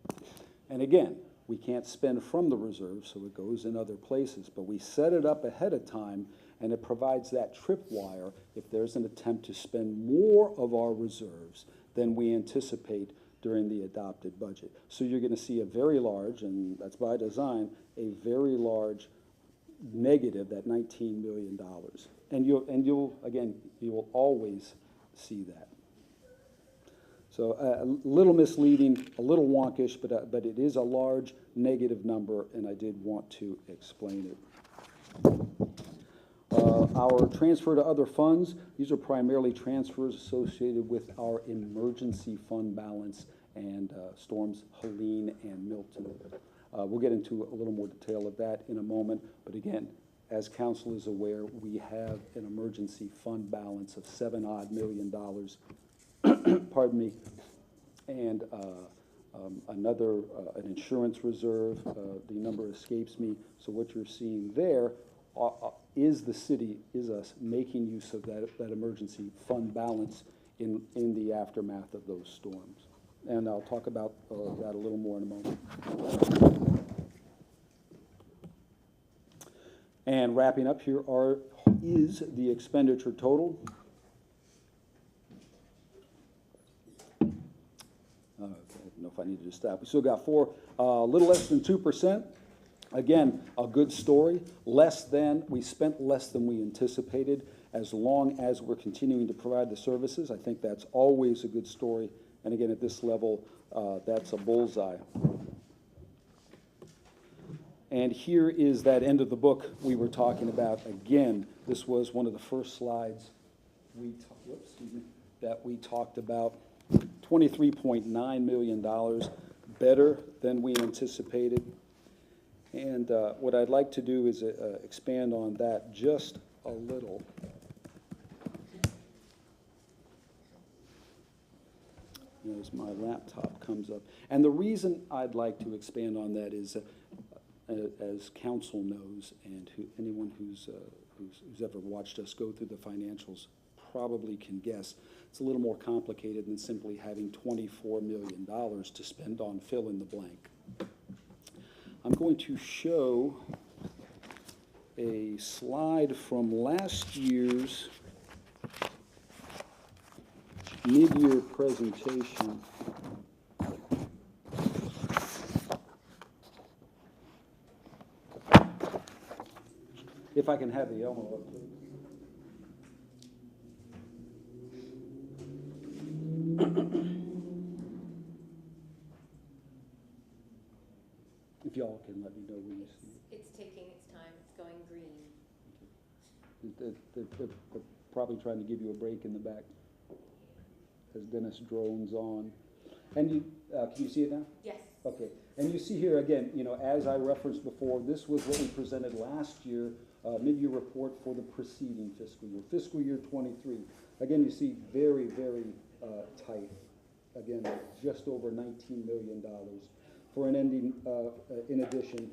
and again, we can't spend from the reserve, so it goes in other places, but we set it up ahead of time, And it provides that tripwire if there's an attempt to spend more of our reserves than we anticipate during the adopted budget. So you're going to see a very large, and that's by design, a very large negative, that $19 million. And you'll again, you will always see that. So a little misleading, a little wonkish, but it is a large negative number, and I did want to explain it. Our transfer to other funds, these are primarily transfers associated with our emergency fund balance and storms Helene and Milton. We'll get into a little more detail of that in a moment, but again, as council is aware, we have an emergency fund balance of $7-odd million, pardon me, and another, an insurance reserve, the number escapes me, so what you're seeing there is the city, is us making use of that emergency fund balance in the aftermath of those storms. And I'll talk about that a little more in a moment. And wrapping up here is the expenditure total. I don't know if I need to just stop. We still got a little less than 2%. Again, a good story. We spent less than we anticipated. As long as we're continuing to provide the services, I think that's always a good story. And again, at this level, that's a bullseye. And here is that end of the book we were talking about. Again, this was one of the first slides that we talked about. $23.9 million, better than we anticipated. And what I'd like to do is expand on that just a little. As my laptop comes up. And the reason I'd like to expand on that is, as council knows, and anyone who's ever watched us go through the financials probably can guess, it's a little more complicated than simply having $24 million to spend on fill in the blank. I'm going to show a slide from last year's mid-year presentation. If I can have the Elmo up, please. If y'all can let me know when you see it. It's taking its time, it's going green. They're probably trying to give you a break in the back as Dennis drones on. And can you see it now? Yes. Okay. And you see here again, as I referenced before, this was what we presented last year, mid-year report for the preceding fiscal year 23. Again, you see very, very tight. Again, just over $19 million for an ending, in addition,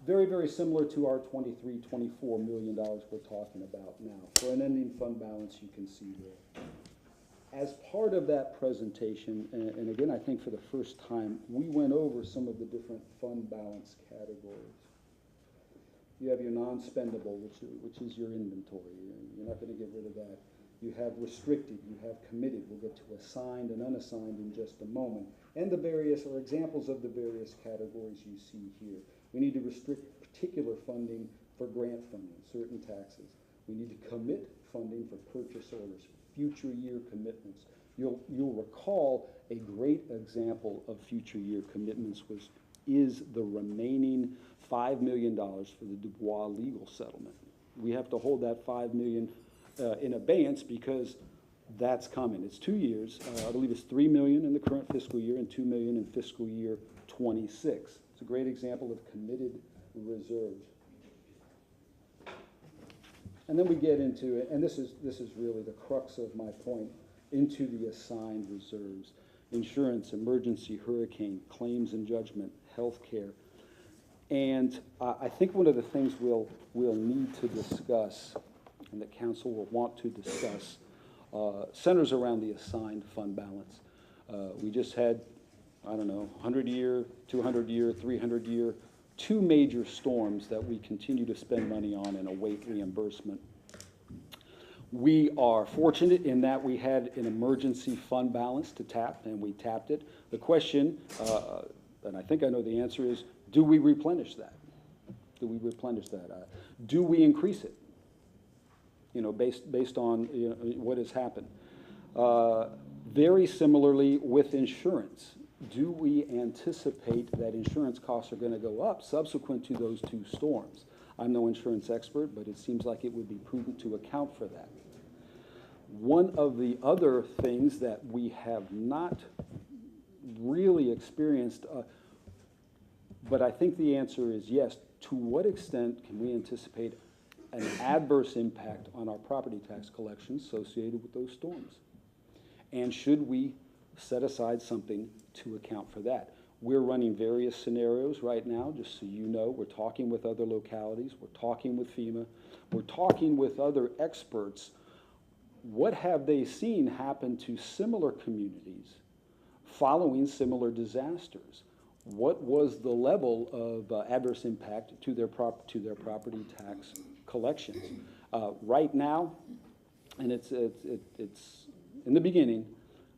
very, very similar to our $24 million we're talking about now. For an ending fund balance, you can see there. As part of that presentation, and again, I think for the first time, we went over some of the different fund balance categories. You have your non-spendable, which is your inventory. You're not going to get rid of that. You have restricted, you have committed. We'll get to assigned and unassigned in just a moment. And the various, or examples of the various categories you see here. We need to restrict particular funding for grant funding, certain taxes. We need to commit funding for purchase orders, future year commitments. You'll recall a great example of future year commitments is the remaining $5 million for the Dubois legal settlement. We have to hold that $5 million in abeyance because that's coming. It's 2 years. I believe it's $3 million in the current fiscal year and $2 million in fiscal year 26. It's a great example of committed reserves. And then we get into it, and this is really the crux of my point, into the assigned reserves. Insurance, emergency, hurricane, claims and judgment, healthcare. And I think one of the things we'll need to discuss, and that council will want to discuss, centers around the assigned fund balance. We just had, 100-year, 200-year, 300-year two major storms that we continue to spend money on and await reimbursement. We are fortunate in that we had an emergency fund balance to tap, and we tapped it. The question, and I think I know the answer, is do we replenish that? Do we replenish that? Do we increase it? You know, based on what has happened. Very similarly with insurance. Do we anticipate that insurance costs are going to go up subsequent to those two storms? I'm no insurance expert, but it seems like it would be prudent to account for that. One of the other things that we have not really experienced, but I think the answer is yes, to what extent can we anticipate an adverse impact on our property tax collections associated with those storms? And should we set aside something to account for that? We're running various scenarios right now, just so you know. We're talking with other localities. We're talking with FEMA. We're talking with other experts. What have they seen happen to similar communities following similar disasters? What was the level of adverse impact to their property tax collections? Right now, and it's in the beginning,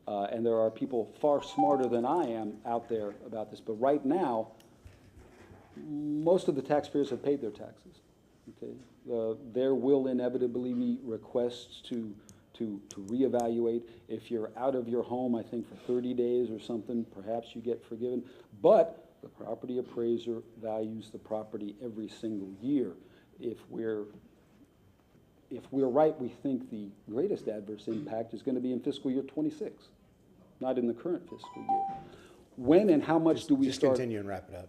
and there are people far smarter than I am out there about this, but right now, most of the taxpayers have paid their taxes. Okay, there will inevitably be requests to reevaluate. If you're out of your home, I think for 30 days or something, perhaps you get forgiven. But the property appraiser values the property every single year. If we're right, we think the greatest adverse impact is going to be in fiscal year 26, not in the current fiscal year. When and how much do we start? Just continue and wrap it up.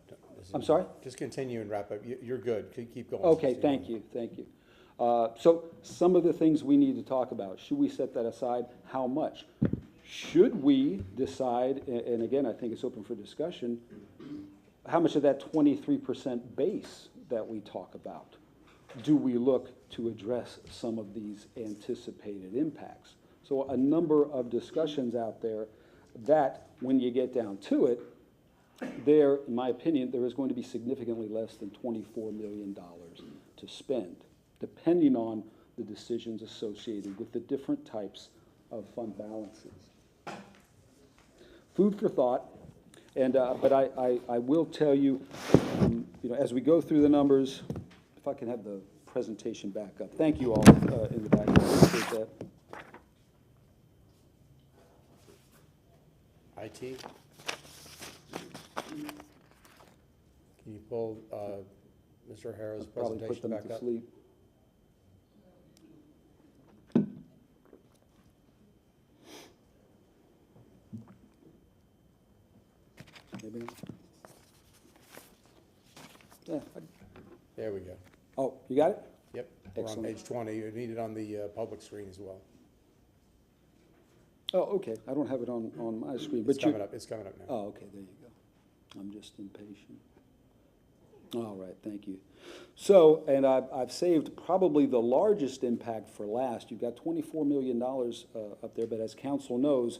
I'm sorry? Just continue and wrap up. You're good. Keep going. Okay, thank you. So some of the things we need to talk about. Should we set that aside? How much? Should we decide, and again, I think it's open for discussion, how much of that 23% base that we talk about do we look to address some of these anticipated impacts? So a number of discussions out there that, when you get down to it, there, in my opinion, there is going to be significantly less than $24 million to spend, depending on the decisions associated with the different types of fund balances. Food for thought, and but I will tell you, as we go through the numbers, if I can have the presentation back up. Thank you all in the back. I appreciate that. IT? Can you pull Mr. O'Hara's Probably put presentation them back to up? sleep. Maybe not. Yeah. There we go. Oh, you got it? Yep. We're on Excellent. page 20. You need it on the public screen as well. Oh, okay. I don't have it on my screen, but It's coming up. It's coming up now. Oh, okay, there you go. I'm just impatient. All right, thank you. So, and I've saved probably the largest impact for last. You've got $24 million up there, but as council knows,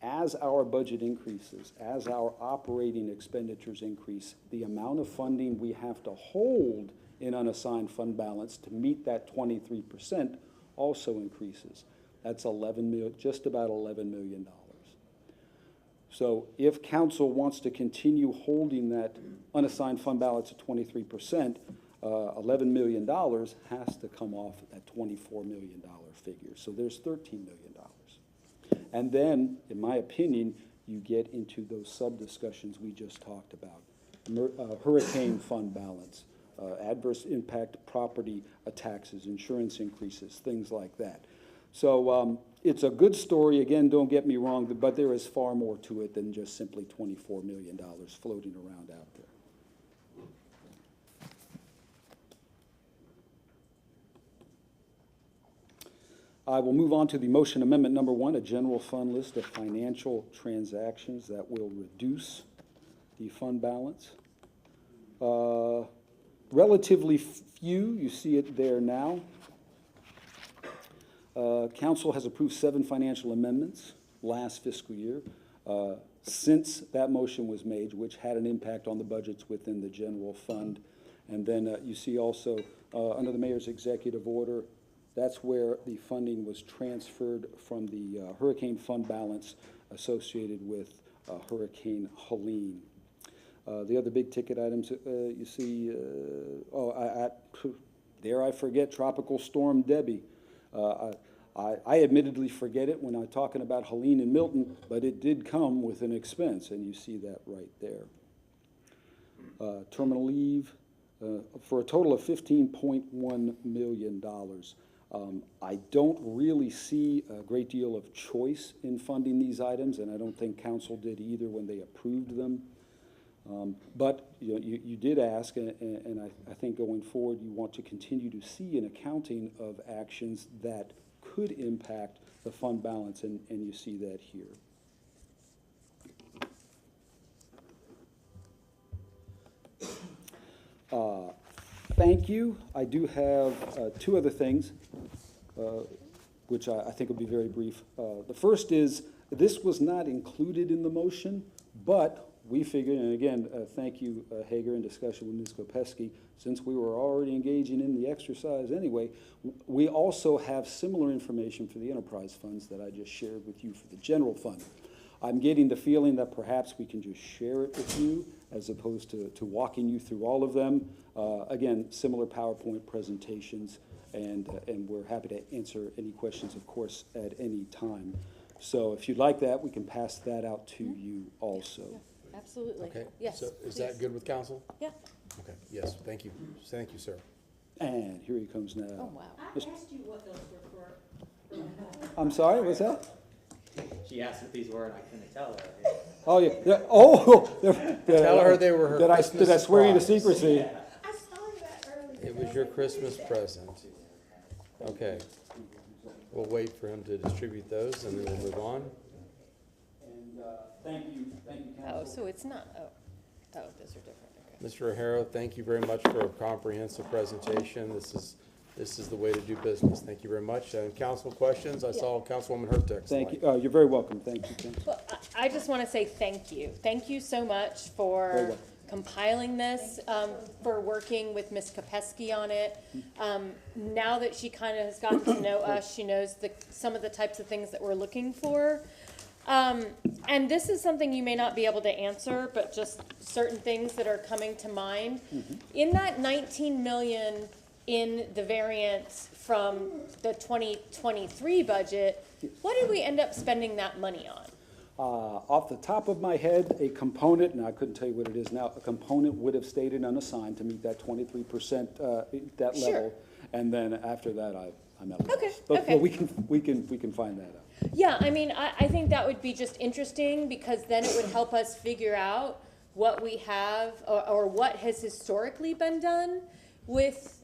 as our budget increases, as our operating expenditures increase, the amount of funding we have to hold in unassigned fund balance to meet that 23% also increases. That's just about $11 million. So if council wants to continue holding that unassigned fund balance at 23%, $11 million has to come off that $24 million figure. So there's $13 million. And then, in my opinion, you get into those sub-discussions we just talked about. Hurricane fund balance, adverse impact property taxes, insurance increases, things like that. So it's a good story. Again, don't get me wrong, but there is far more to it than just simply $24 million floating around out there. I will move on to the motion amendment number 1, a general fund list of financial transactions that will reduce the fund balance. Relatively few, you see it there now. Council has approved 7 financial amendments last fiscal year. since that motion was made, which had an impact on the budgets within the general fund. And then you see also, under the mayor's executive order, that's where the funding was transferred from the hurricane fund balance associated with Hurricane Helene. The other big ticket items you see, dare I forget Tropical Storm Debbie. I admittedly forget it when I'm talking about Helene and Milton, but it did come with an expense, and you see that right there. Terminal leave, for a total of $15.1 million. I don't really see a great deal of choice in funding these items, and I don't think council did either when they approved them. But you did ask, and I think going forward, you want to continue to see an accounting of actions that could impact the fund balance, and you see that here. Thank you. I do have two other things, which I think will be very brief. The first is, this was not included in the motion, but we figured, and again, thank you, Hager, in discussion with Ms. Kopesky, since we were already engaging in the exercise anyway, we also have similar information for the enterprise funds that I just shared with you for the general fund. I'm getting the feeling that perhaps we can just share it with you as opposed to walking you through all of them. Again, similar PowerPoint presentations, and we're happy to answer any questions, of course, at any time. So if you'd like that, we can pass that out to you also. Absolutely. Okay. Yes, So is that good with council? Yeah. Okay, yes, thank you. Thank you, sir. And here he comes now. Oh, wow. I asked you what those were for. I'm sorry, what's that? She asked what these were, and I couldn't tell her. Oh, yeah, oh. Tell her they were her Did Christmas I swear you to surprise. secrecy? I saw that earlier. It was your Christmas present. Okay. We'll wait for him to distribute those, and then we'll move on. And thank you, Oh, council. so it's not, oh, those are different, okay. Mr. O'Hara, thank you very much for a comprehensive presentation. This is the way to do business. Thank you very much. Council questions? I saw Councilwoman Hurtek. Thank you, you're very welcome, thank you, council. Well, I just want to say thank you. Thank you so much Very for well. compiling this, for working with Ms. Kopesky on it. Now that she kind of has gotten to know us, she knows some of the types of things that we're looking for. And this is something you may not be able to answer, but just certain things that are coming to mind. In that 19 million in the variance from the 2023 budget, what did we end up spending that money on? Off the top of my head, a component, and I couldn't tell you what it is now, a component would have stayed unassigned to meet that 23%, that Sure. level. And then after that, I'm out. Okay, But okay. we can find that out. Yeah, I mean, I think that would be just interesting, because then it would help us figure out what we have, or what has historically been done with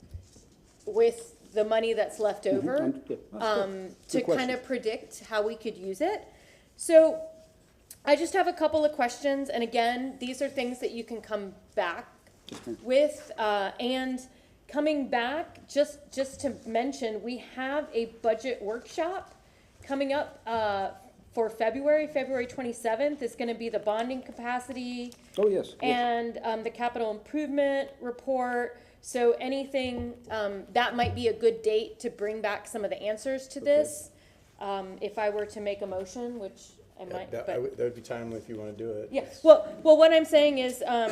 the money that's left over, Yeah, that's to good kind question. of predict how we could use it. So I just have a couple of questions, and again, these are things that you can come back with, and coming back, just to mention, we have a budget workshop coming up for February 27th. Is going to be the bonding capacity Oh, yes. yes. and the capital improvement report. So anything, that might be a good date to bring back some of the answers to this. If I were to make a motion, which I might, That but, would be timely if you want to do it. yeah, well, what I'm saying is, Or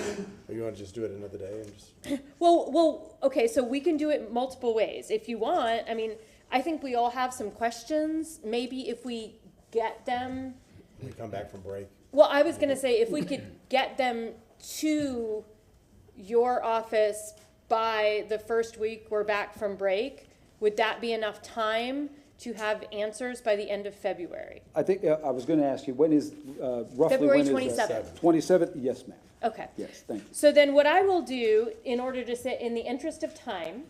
you want to just do it another day and just, well, okay, so we can do it multiple ways. If you want, I mean, I think we all have some questions. Maybe if we get them, when we come back from break. well, I was gonna say, if we could get them to your office by the first week we're back from break, would that be enough time to have answers by the end of February? I think, I was going to ask you, when is, roughly February when is that? 27th. 27th? Yes, ma'am. Okay. Yes, thank you. So then what I will do, in order to say, in the interest of time,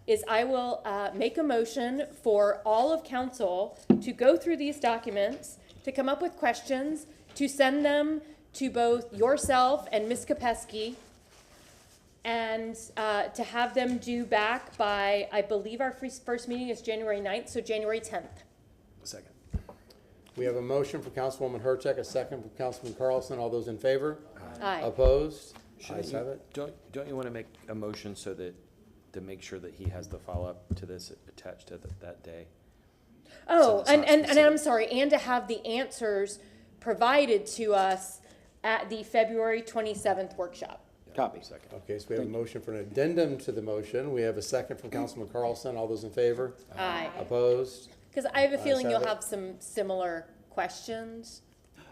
is I will make a motion for all of council to go through these documents, to come up with questions, to send them to both yourself and Ms. Kopesky, and to have them due back by, I believe our first meeting is January 9th, so January 10th. Second. We have a motion for Councilwoman Hurtak, a second from Councilman Carlson. All those in favor? Aye. Opposed? Shouldn't Ayes you- have it. Don't you want to make a motion so that, to make sure that he has the follow-up to this attached to that day? Oh, it's and, not and I'm specific. sorry, and to have the answers provided to us at the February 27th workshop. Copy. Second. Okay, so we have a motion for an addendum to the motion. We have a second from Councilman Carlson. All those in favor? Aye. Opposed? Because I have a feeling have you'll it. have some similar questions.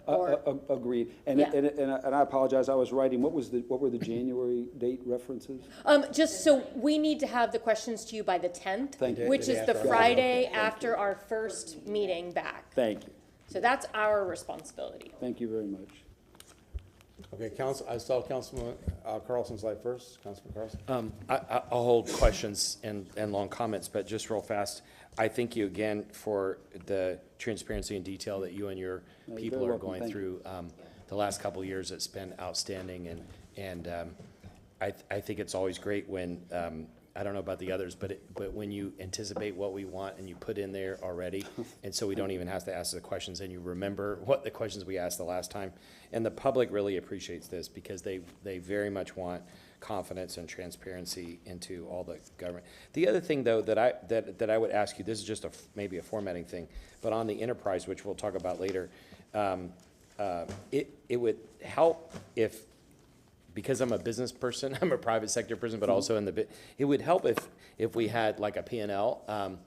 Or, Agreed. And, Yeah. and I apologize, I was writing, what were the January date references? just so we need to have the questions to you by the 10th, Thank you. which The is day the after our Friday meeting. Okay, thank after our first meeting back. Thank you. So that's our responsibility. Thank you very much. Okay, I saw Councilman Carlson's light first. Councilman Carlson? I'll hold questions and long comments, but just real fast, I thank you again for the transparency and detail that you and your you're people very are welcome. going Thank through. The last couple of years, it's been outstanding, and I think it's always great when, I don't know about the others, but when you anticipate what we want and you put in there already, and so we don't even have to ask the questions, and you remember what the questions we asked the last time. And the public really appreciates this because they very much want confidence and transparency into all the government. The other thing, though, that I would ask you, this is just maybe a formatting thing, but on the enterprise, which we'll talk about later, it would help if, because I'm a business person, I'm a private sector person, but also it would help if we had like a P&L,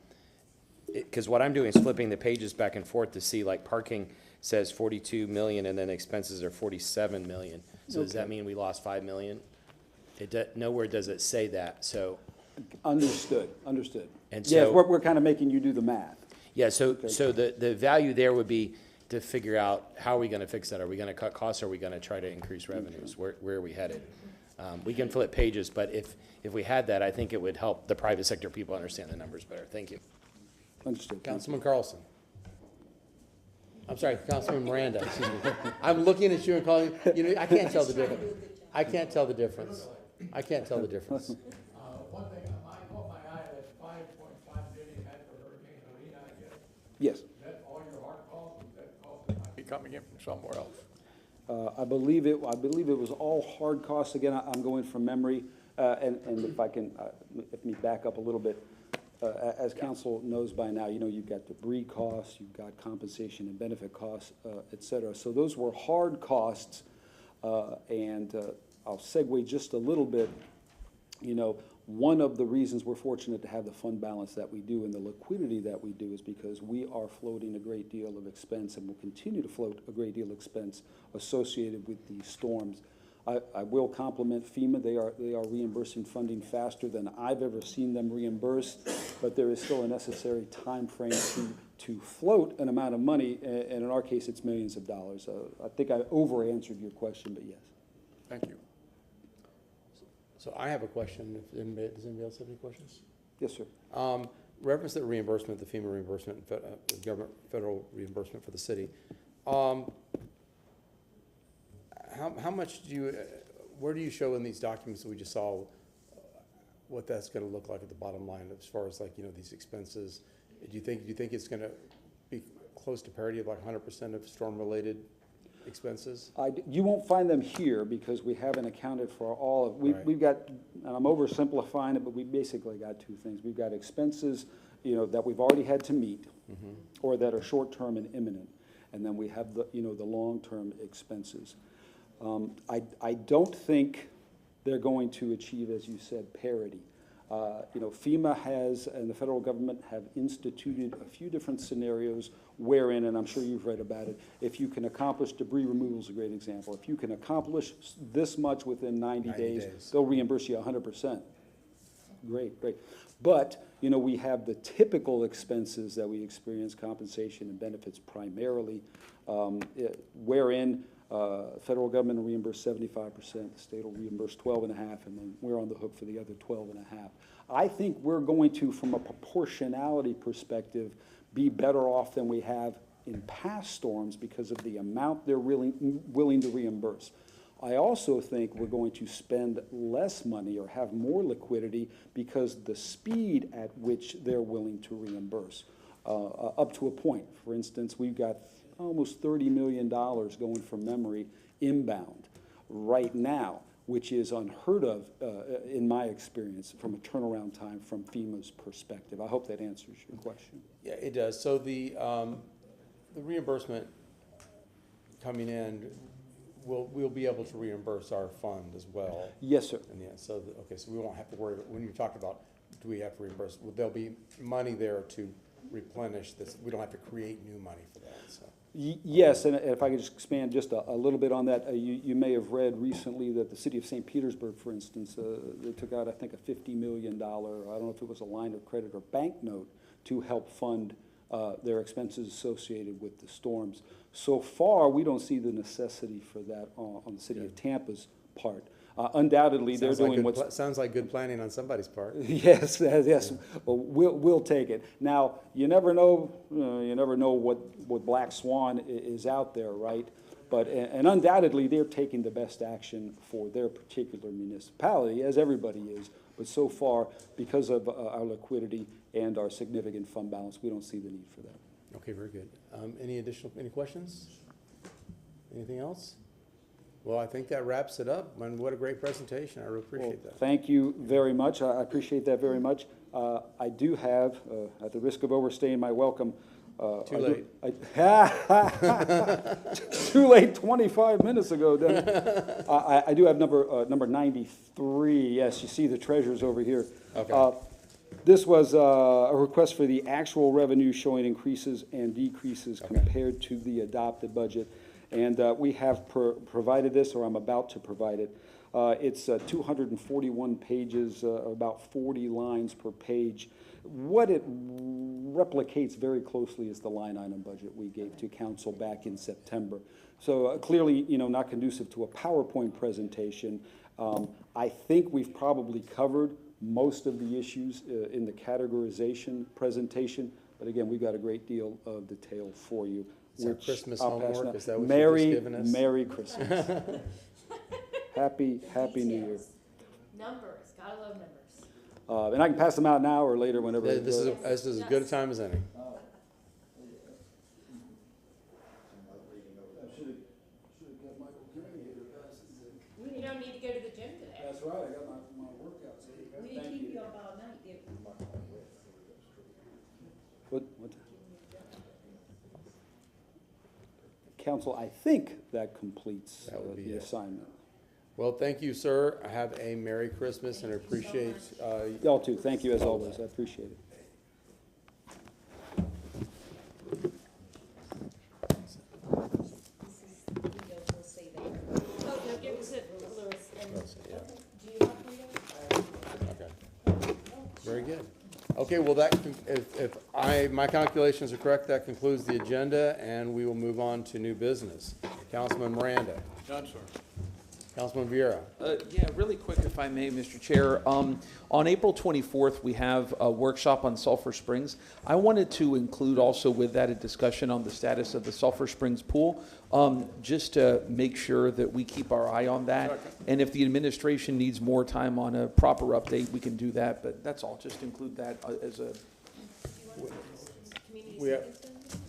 because what I'm doing is flipping the pages back and forth to see, like, parking says 42 million and then expenses are 47 million. So does that mean we lost 5 million? Nowhere does it say that, so. Understood. And Yes, so- we're kind of making you do the math. Yeah, so the value there would be to figure out, how are we gonna fix that? Are we gonna cut costs, or are we gonna try to increase revenues? Where are we headed? We can flip pages, but if we had that, I think it would help the private sector people understand the numbers better. Thank you. Understood. Councilman Carlson? I'm sorry, Councilman Miranda, excuse me. I'm looking at you and calling, I can't tell the difference. I can't tell the difference. One thing, I caught my eye, that 5.5 million had for Hurricane Helene, I guess. Yes. Is that all your hard costs, is that cost that might be coming in from somewhere else? I believe it was all hard costs. Again, I'm going from memory, and if I can, let me back up a little bit. As council knows by now, you've got debris costs, you've got compensation and benefit costs, et cetera. So those were hard costs, and I'll segue just a little bit. One of the reasons we're fortunate to have the fund balance that we do and the liquidity that we do is because we are floating a great deal of expense and will continue to float a great deal of expense associated with these storms. I will compliment FEMA. They are reimbursing funding faster than I've ever seen them reimburse, but there is still a necessary time frame to float an amount of money, and in our case, it's millions of dollars. I think I over-answered your question, but yes. Thank you. So I have a question. Does anybody else have any questions? Yes, sir. Reference the reimbursement, the FEMA reimbursement, government, federal reimbursement for the city. How much where do you show in these documents that we just saw what that's gonna look like at the bottom line as far as these expenses? Do you think it's gonna be close to parity of like 100% of storm-related expenses? You won't find them here because we haven't accounted for all of, Right. we've got, and I'm oversimplifying it, but we basically got two things. We've got expenses, that we've already had to meet or that are short-term and imminent. And then we have the long-term expenses. I don't think they're going to achieve, as you said, parity. FEMA has, and the federal government have instituted a few different scenarios wherein, and I'm sure you've read about it, if you can accomplish debris removal is a great example. If you can accomplish this much within 90 days, they'll reimburse you 100%. Great. But, we have the typical expenses that we experience, compensation and benefits primarily, wherein federal government will reimburse 75%, the state will reimburse 12.5%, and then we're on the hook for the other 12.5%. I think we're going to, from a proportionality perspective, be better off than we have in past storms because of the amount they're really willing to reimburse. I also think we're going to spend less money or have more liquidity because the speed at which they're willing to reimburse, up to a point. For instance, we've got almost $30 million going from memory inbound right now, which is unheard of in my experience from a turnaround time from FEMA's perspective. I hope that answers your question. Yeah, it does. So the reimbursement coming in, we'll be able to reimburse our fund as well. Yes, sir. And yeah, so, okay, so we won't have to worry, when you talked about, do we have to reimburse, well, there'll be money there to replenish this. We don't have to create new money for that, so. Yes, and if I could just expand just a little bit on that, you may have read recently that the city of St. Petersburg, for instance, they took out, I think, a $50 million, I don't know if it was a line of credit or bank note, to help fund their expenses associated with the storms. So far, we don't see the necessity for that on the city of Tampa's part. Undoubtedly, they're doing what's... Sounds like good planning on somebody's part. Yes, yes, well, we'll take it. Now, you never know what black swan is out there, right? But, and undoubtedly, they're taking the best action for their particular municipality, as everybody is. But so far, because of our liquidity and our significant fund balance, we don't see the need for that. Okay, very good. Any questions? Anything else? Well, I think that wraps it up, and what a great presentation. I really appreciate that. Thank you very much. I appreciate that very much. I do have, at the risk of overstaying my welcome, Too late. Too late 25 minutes ago, Dennis. I do have number 93. Yes, you see the treasures over here. Okay. This was a request for the actual revenue showing increases and decreases compared to the adopted budget. And we have provided this, or I'm about to provide it. It's 241 pages, about 40 lines per page. What it replicates very closely is the line item budget we gave to council back in September. So clearly, not conducive to a PowerPoint presentation. I think we've probably covered most of the issues in the categorization presentation. But again, we've got a great deal of detail for you. Is that Christmas I'll pass homework? now. Is that what you've just given us? Merry Christmas. Happy New Year. Numbers, gotta love numbers. And I can pass them out now or later, whenever. This is as good a time as any. You don't need to go to the gym today. That's right, I got my workout. We didn't keep you up all night, did we? What? Council, I think that completes That would be the it. assignment. Well, thank you, sir. Have a Merry Christmas, and I appreciate Y'all too, thank you as always, I appreciate it. Very good. Okay, well, if my calculations are correct, that concludes the agenda, and we will move on to new business. Councilman Miranda. None, sir. Councilman Vieira. Yeah, really quick, if I may, Mr. Chair. On April 24th, we have a workshop on Sulphur Springs. I wanted to include also with that a discussion on the status of the Sulphur Springs pool, just to make sure that we keep our eye on that. And if the administration needs more time on a proper update, we can do that. But that's all, just include that as a...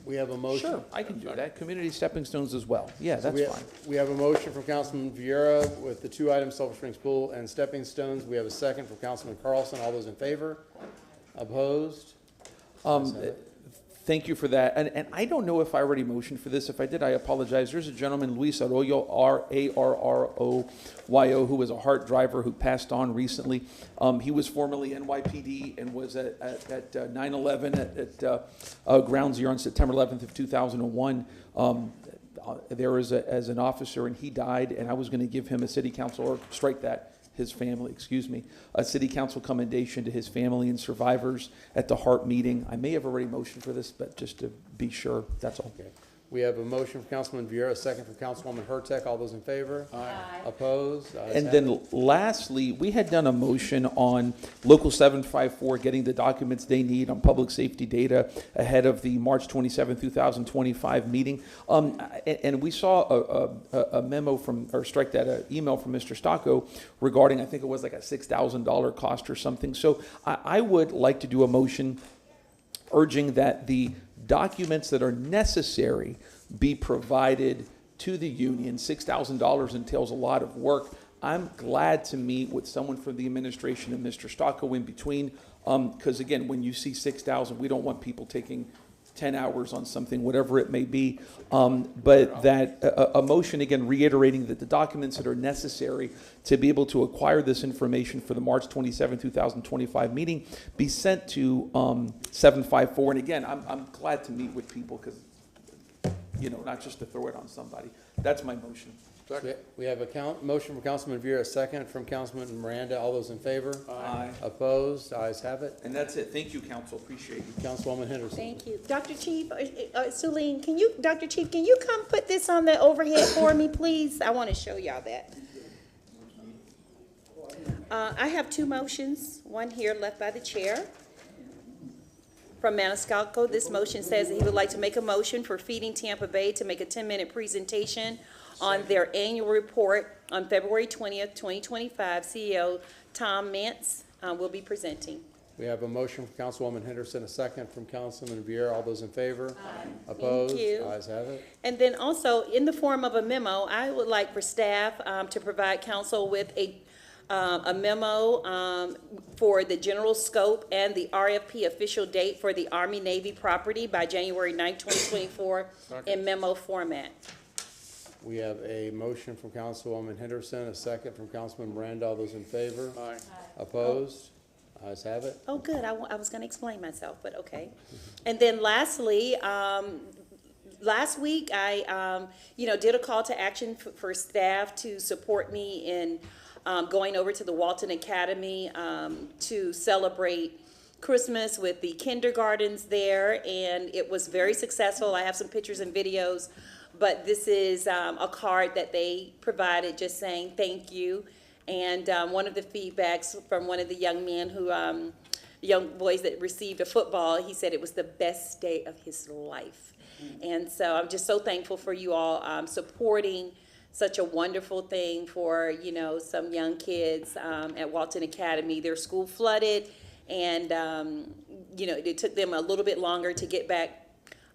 We have a motion. Sure, I can do that. Community stepping stones as well. Yeah, So that's fine. we have a motion from Councilman Vieira with the two items, Sulphur Springs Pool and stepping stones. We have a second from Councilman Carlson. All those in favor? Opposed? Thank you for that. And I don't know if I already motioned for this. If I did, I apologize. There's a gentleman, Luis Arroyo, Arroyo, who was a heart driver who passed on recently. He was formerly NYPD and was at 9/11 at Ground Zero on September 11th of 2001. There was as an officer, and he died, and I was going to give him a city council, or strike that, his family, a city council commendation to his family and survivors at the heart meeting. I may have already motioned for this, but just to be sure, that's all. Okay. We have a motion from Councilman Vieira, a second from Councilwoman Hurtak. All those in favor? Aye. Opposed? And then lastly, we had done a motion on Local 754 getting the documents they need on public safety data ahead of the March 27, 2025 meeting. And we saw a memo from, or strike that, an email from Mr. Stocco regarding, I think it was like a $6,000 cost or something. So I would like to do a motion urging that the documents that are necessary be provided to the union. $6,000 entails a lot of work. I'm glad to meet with someone from the administration and Mr. Stocco in between, because again, when you see 6,000, we don't want people taking 10 hours on something, whatever it may be. But that a motion, again, reiterating that the documents that are necessary to be able to acquire this information for the March 27, 2025 meeting be sent to 754. And again, I'm glad to meet with people because, you know, not just to throw it on somebody. That's my motion. We have a motion from Councilman Vera, a second from Councilman Miranda. All those in favor? Aye. Opposed? Ayes have it. And that's it. Thank you, council. Appreciate it. Councilwoman Henderson. Thank you. Dr. Chief, Celine, Dr. Chief, can you come put this on the overhead for me, please? I want to show y'all that. I have two motions, one here left by the chair. From Maniscalco, this motion says that he would like to make a motion for Feeding Tampa Bay to make a 10-minute presentation on their annual report on February 20th, 2025. CEO Tom Mintz will be presenting. We have a motion from Councilwoman Henderson, a second from Councilman Vera. All those in favor? Aye. Opposed? Thank you. Ayes have it. And then also, in the form of a memo, I would like for staff to provide council with a memo for the general scope and the RFP official date for the Army-Navy property by January 9, 2024 in memo format. We have a motion from Councilwoman Henderson, a second from Councilman Miranda. All those in favor? Aye. Opposed? Ayes have it. Oh, good. I was going to explain myself, but okay. And then lastly, last week I, did a call to action for staff to support me in going over to the Walton Academy to celebrate Christmas with the kindergartens there, and it was very successful. I have some pictures and videos, but this is a card that they provided just saying thank you. And one of the feedbacks from one of the young men young boys that received a football, he said it was the best day of his life. And so I'm just so thankful for you all supporting such a wonderful thing for, some young kids at Walton Academy. Their school flooded, and, it took them a little bit longer to get back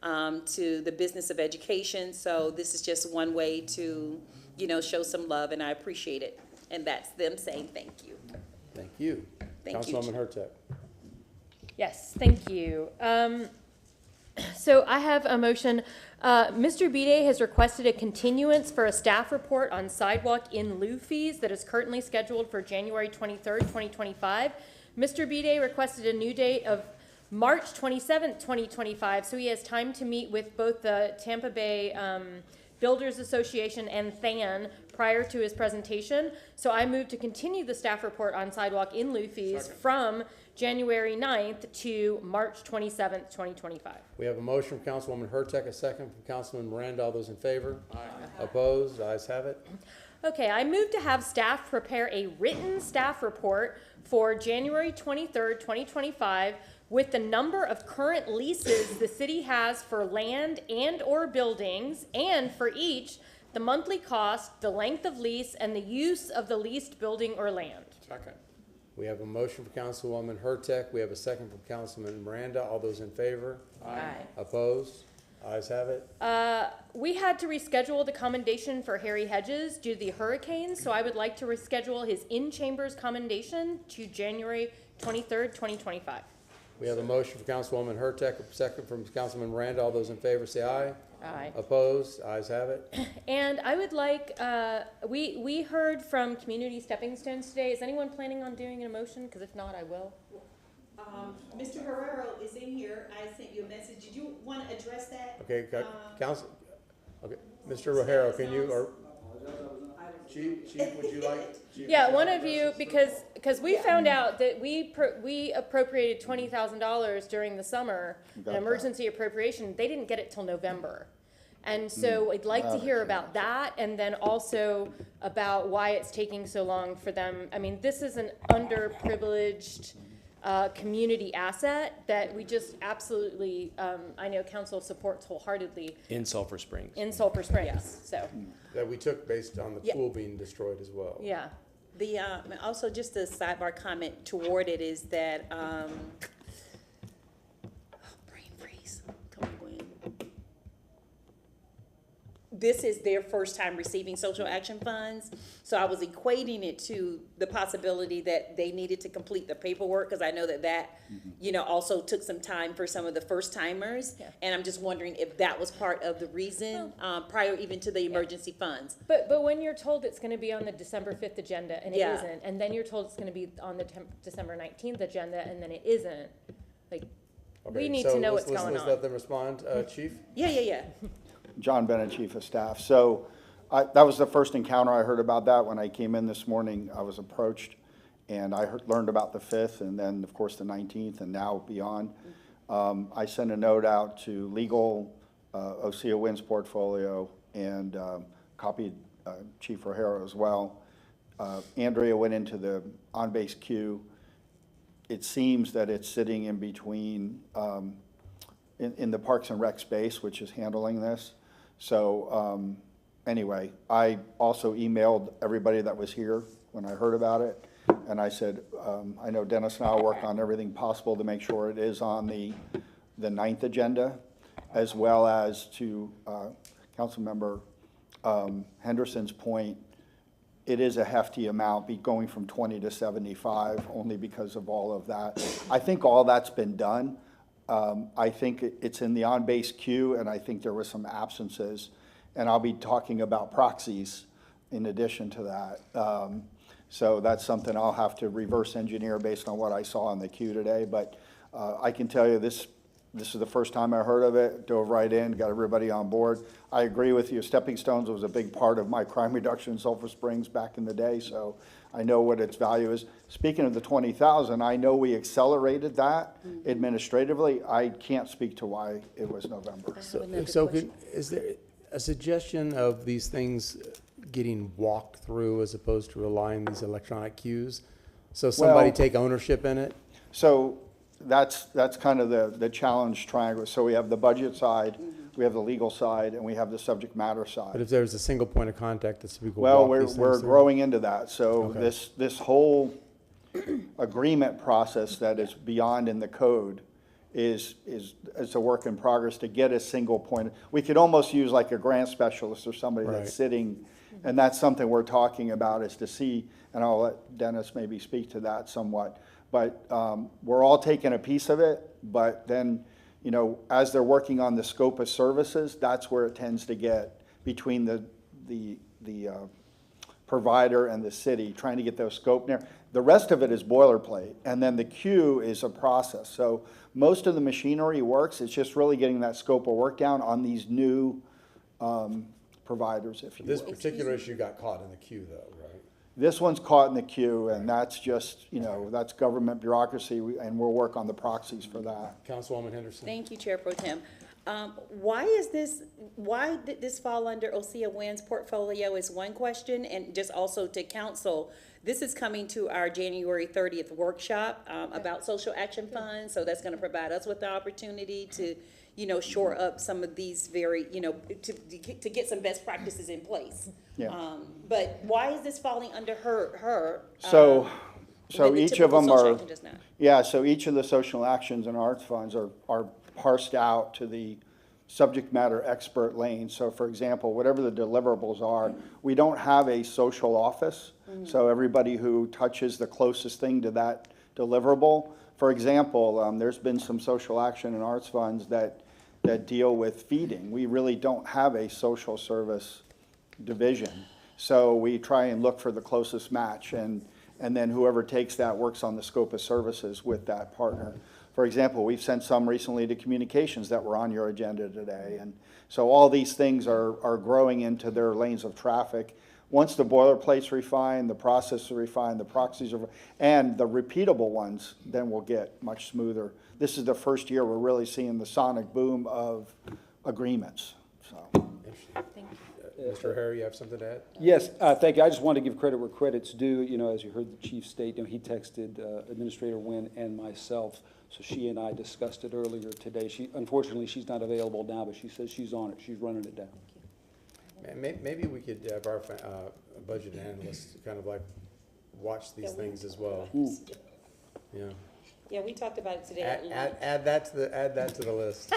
to the business of education. So this is just one way to, show some love, and I appreciate it. And that's them saying thank you. Thank you. Thank you. Councilwoman Hurtak. Yes, thank you. So I have a motion. Mr. Bide has requested a continuance for a staff report on sidewalk in lieu fees that is currently scheduled for January 23rd, 2025. Mr. Bide requested a new date of March 27th, 2025, so he has time to meet with both the Tampa Bay Builders Association and THAN prior to his presentation. So I move to continue the staff report on sidewalk in lieu fees from January 9th to March 27th, 2025. We have a motion from Councilwoman Hurtak, a second from Councilman Miranda. All those in favor? Aye. Opposed? Ayes have it. Okay, I move to have staff prepare a written staff report for January 23rd, 2025 with the number of current leases the city has for land and or buildings, and for each, the monthly cost, the length of lease, and the use of the leased building or land. Second. We have a motion from Councilwoman Hurtak. We have a second from Councilman Miranda. All those in favor? Aye. Opposed? Ayes have it. We had to reschedule the commendation for Harry Hedges due to the hurricanes, so I would like to reschedule his in-chambers commendation to January 23rd, 2025. We have a motion from Councilwoman Hurtak, a second from Councilman Miranda. All those in favor say aye. Aye. Opposed? Ayes have it. And I would like, we heard from Community Stepping Stones today. Is anyone planning on doing an motion? Because if not, I will. Mr. Herrero is in here. I sent you a message. Did you want to address that? Okay, Council. Okay, Mr. Rogero, can you, or Chief, would you like? Yeah, one of you, because we found out that we appropriated $20,000 during the summer, an emergency appropriation. They didn't get it till November. And so I'd like to hear about that, and then also about why it's taking so long for them. I mean, this is an underprivileged community asset that we just absolutely, I know council supports wholeheartedly. In Sulphur Springs. In Sulphur Springs, so. That we took based on the pool being destroyed as well. Yeah. The, also just a sidebar comment toward it is that, brain freeze. Come on, this is their first time receiving social action funds. So I was equating it to the possibility that they needed to complete the paperwork, because I know that, you know, also took some time for some of the first timers. Yeah. And I'm just wondering if that was part of the reason, prior even to the emergency funds. But when you're told it's gonna be on the December 5th agenda and it Yeah. isn't, and then you're told it's gonna be on the December 19th agenda and then it isn't, like, we Okay, need so to know let's- what's going Let's on. let them respond. Chief? Yeah. John Bennett, Chief of Staff. So that was the first encounter I heard about that. When I came in this morning, I was approached, and I learned about the 5th, and then, of course, the 19th, and now beyond. I sent a note out to legal, Osea Wynn's portfolio, and copied Chief O'Hara as well. Andrea went into the on-base queue. It seems that it's sitting in between, in the Parks and Rec space, which is handling this. So anyway, I also emailed everybody that was here when I heard about it. And I said, I know Dennis and I will work on everything possible to make sure it is on the 9th agenda, as well as to Councilmember Henderson's point, it is a hefty amount, be going from 20 to 75, only because of all of that. I think all that's been done. I think it's in the on-base queue, and I think there were some absences. And I'll be talking about proxies in addition to that. So that's something I'll have to reverse engineer based on what I saw in the queue today. But I can tell you this is the first time I heard of it, dove right in, got everybody on board. I agree with you, Stepping Stones was a big part of my crime reduction in Sulphur Springs back in the day, so I know what its value is. Speaking of the 20,000, I know we accelerated that administratively. I can't speak to why it was November. Is there a suggestion of these things getting walked through as opposed to relying these electronic queues? So somebody Well- take ownership in it? So that's kind of the challenge triangle. So we have the budget side, we have the legal side, and we have the subject matter But side. if there's a single point of contact that people Well, walk these things we're through? growing into that. So Okay. this whole agreement process that is beyond in the code is a work in progress to get a single point. We could almost use like a grant specialist or somebody Right. that's sitting, and that's something we're talking about, is to see, and I'll let Dennis maybe speak to that somewhat. But we're all taking a piece of it, but then, you know, as they're working on the scope of services, that's where it tends to get between the provider and the city, trying to get those scope there. The rest of it is boilerplate, and then the queue is a process. So most of the machinery works, it's just really getting that scope of work down on these new providers, if you This will. particular issue got caught in the queue though, right? This one's caught in the queue, and that's just, you know, that's government bureaucracy, and we'll work on the proxies for that. Councilwoman Henderson? Thank you, Chair Pro Tem. Why did this fall under Osea Wynn's portfolio is one question, and just also to council, this is coming to our January 30th workshop, about social action funds, so that's gonna provide us with the opportunity to, you know, shore up some of these very, you know, to get some best practices in place. Yeah. But why is this falling under her? So when the each of typical them social are, action does not? yeah, so each of the social actions and arts funds are parsed out to the subject matter expert lane. So for example, whatever the deliverables are, we don't have a social office. So everybody who touches the closest thing to that deliverable, for example, there's been some social action and arts funds that deal with feeding. We really don't have a social service division. So we try and look for the closest match, and then whoever takes that works on the scope of services with that partner. For example, we've sent some recently to communications that were on your agenda today. And so all these things are growing into their lanes of traffic. Once the boilerplate's refined, the process is refined, the proxies are, and the repeatable ones, then we'll get much smoother. This is the first year we're really seeing the sonic boom of agreements, so. Mr. O'Hara, you have something to add? Yes, thank you. I just wanted to give credit where credit's due. You know, as you heard the chief state, you know, he texted Administrator Wynn and myself, so she and I discussed it earlier today. Unfortunately, she's not available now, but she says she's on it. She's running it down. Maybe we could have our budget analysts kind of like watch these things as well. Yeah. Yeah, we talked about it today at lunch. Add that to the list.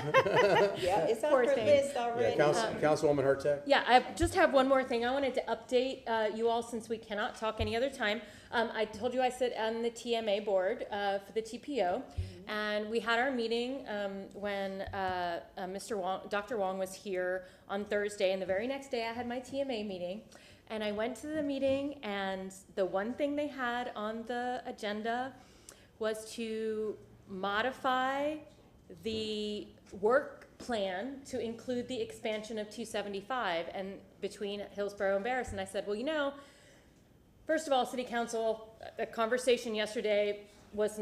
Yeah, it's on Poor her thing. list Yeah, already. Councilwoman Hurtak? Yeah, I just have one more thing. I wanted to update you all since we cannot talk any other time. I told you I sit on the TMA board for the TPO, and we had our meeting when Dr. Wong was here on Thursday, and the very next day I had my TMA meeting. And I went to the meeting, and the one thing they had on the agenda was to modify the work plan to include the expansion of 275 and between Hillsborough and Barris. And I said, well, you know, first of all, City Council, a conversation yesterday was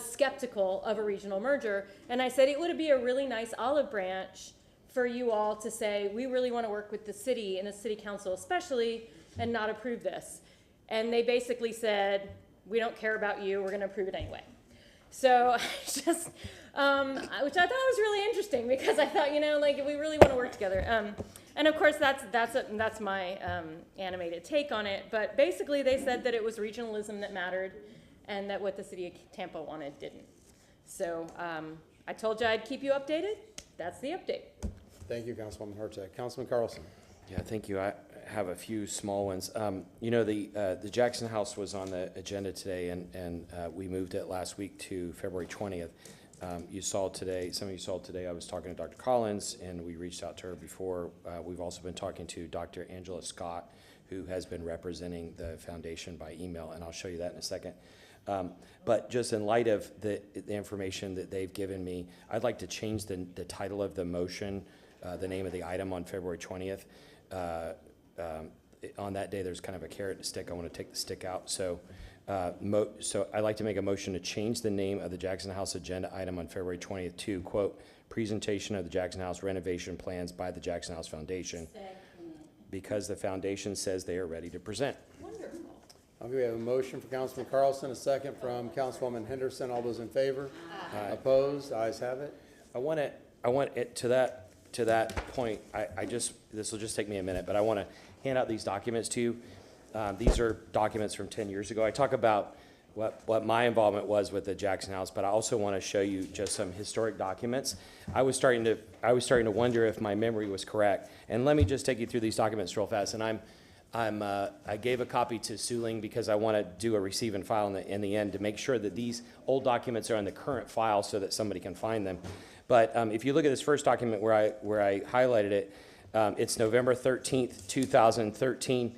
skeptical of a regional merger. And I said it would be a really nice olive branch for you all to say, we really want to work with the city and the City Council especially, and not approve this. And they basically said, we don't care about you, we're going to approve it anyway. So just, which I thought was really interesting, because I thought, you know, like, we really want to work together. And of course, that's my animated take on it. But basically, they said that it was regionalism that mattered, and that what the city of Tampa wanted didn't. So I told you I'd keep you updated. That's the update. Thank you, Councilwoman Hurtak. Councilman Carlson? Yeah, thank you. I have a few small ones. You know, the Jackson House was on the agenda today, and we moved it last week to February 20th. You saw today, some of you saw today, I was talking to Dr. Collins, and we reached out to her before. We've also been talking to Dr. Angela Scott, who has been representing the foundation by email, and I'll show you that in a second. But just in light of the information that they've given me, I'd like to change the title of the motion, the name of the item on February 20th. On that day, there's kind of a carrot and stick. I want to take the stick out. So I'd like to make a motion to change the name of the Jackson House agenda item on February 20th to, quote, presentation of the Jackson House renovation plans by the Jackson House Foundation, because the foundation says they are ready to present. Wonderful. Okay, we have a motion for Councilman Carlson, a second from Councilwoman Henderson. All those in favor? Aye. Opposed? Ayes have it. I want it to that point. This will just take me a minute, but I want to hand out these documents to you. These are documents from 10 years ago. I talk about what my involvement was with the Jackson House, but I also want to show you just some historic documents. I was starting to wonder if my memory was correct. And let me just take you through these documents real fast. And I gave a copy to Suling because I want to do a receive and file in the end to make sure that these old documents are in the current file so that somebody can find them. But if you look at this first document where I highlighted it, it's November 13th, 2013.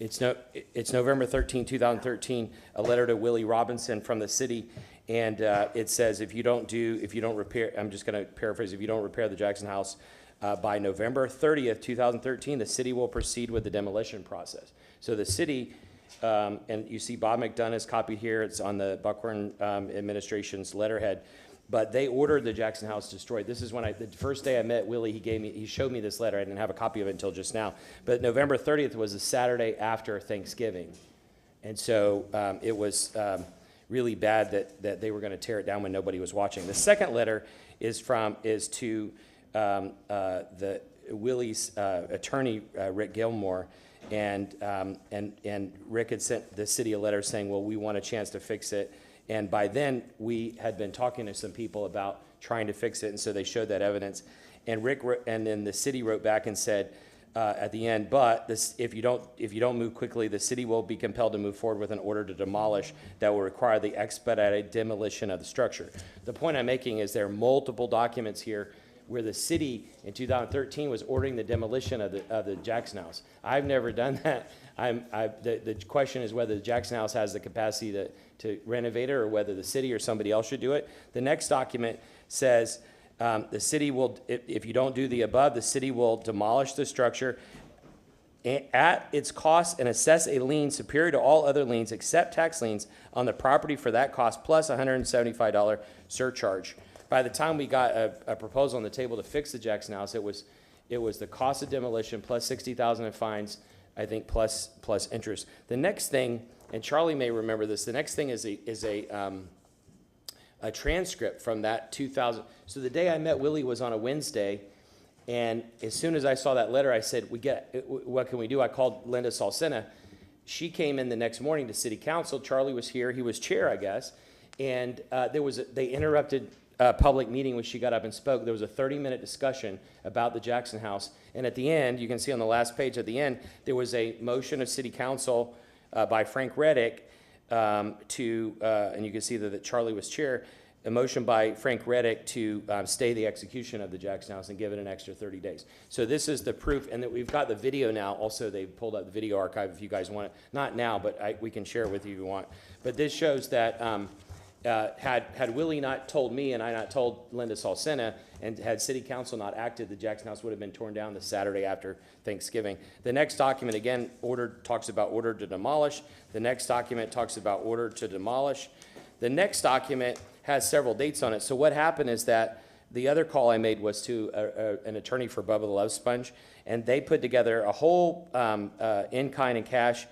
It's November 13, 2013, a letter to Willie Robinson from the city, and it says if you don't repair, I'm just going to paraphrase, if you don't repair the Jackson House by November 30th, 2013, the city will proceed with the demolition process. So the city, and you see Bob McDonough's copy here, it's on the Buckhorn administration's letterhead, but they ordered the Jackson House destroyed. This is when the first day I met Willie, he showed me this letter. I didn't have a copy of it until just now. But November 30th was the Saturday after Thanksgiving. And so it was really bad that they were going to tear it down when nobody was watching. The second letter is to the Willie's attorney, Rick Gilmore. And Rick had sent the city a letter saying, well, we want a chance to fix it. And by then, we had been talking to some people about trying to fix it, and so they showed that evidence. And and then the city wrote back and said at the end, but if you don't move quickly, the city will be compelled to move forward with an order to demolish that will require the expedited demolition of the structure. The point I'm making is there are multiple documents here where the city in 2013 was ordering the demolition of the Jackson House. I've never done that. The question is whether the Jackson House has the capacity to renovate it, or whether the city or somebody else should do it. The next document says the city will, if you don't do the above, the city will demolish the structure at its cost and assess a lien superior to all other liens except tax liens on the property for that cost plus $175 surcharge. By the time we got a proposal on the table to fix the Jackson House, it was the cost of demolition plus $60,000 in fines, I think, plus interest. The next thing, and Charlie may remember this, the next thing is a transcript from that 2000. So the day I met Willie was on a Wednesday, and as soon as I saw that letter, I said, what can we do? I called Linda Salsina, she came in the next morning to city council. Charlie was here. He was chair, I guess. And they interrupted a public meeting when she got up and spoke. There was a 30-minute discussion about the Jackson House. And at the end, you can see on the last page at the end, there was a motion of city council by Frank Reddick and you can see that Charlie was chair, a motion by Frank Reddick to stay the execution of the Jackson House and give it an extra 30 days. So this is the proof, and that we've got the video now. Also, they've pulled up the video archive if you guys want it. Not now, but we can share it with you if you want. But this shows that had Willie not told me and I not told Linda Salsena, and had city council not acted, the Jackson House would have been torn down the Saturday after Thanksgiving. The next document, again, talks about order to demolish. The next document talks about order to demolish. The next document has several dates on it. So what happened is that the other call I made was to an attorney for Bubba the Love Sponge, and they put together a whole in-kind and cash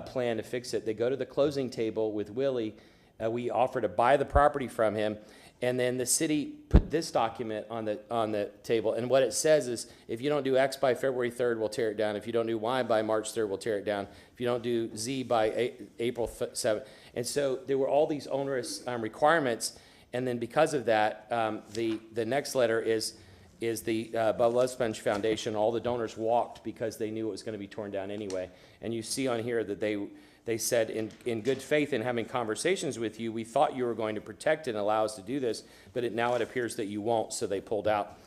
plan to fix it. They go to the closing table with Willie. We offer to buy the property from him, and then the city put this document on the table. And what it says is, if you don't do X by February 3rd, we'll tear it down. If you don't do Y by March 3rd, we'll tear it down. If you don't do Z by April 7th. And so there were all these onerous requirements. And then because of that, the next letter is the Bubba Love Sponge Foundation. All the donors walked because they knew it was going to be torn down anyway. And you see on here that they said, in good faith in having conversations with you, we thought you were going to protect it and allow us to do this, but now it appears that you won't, so they pulled out.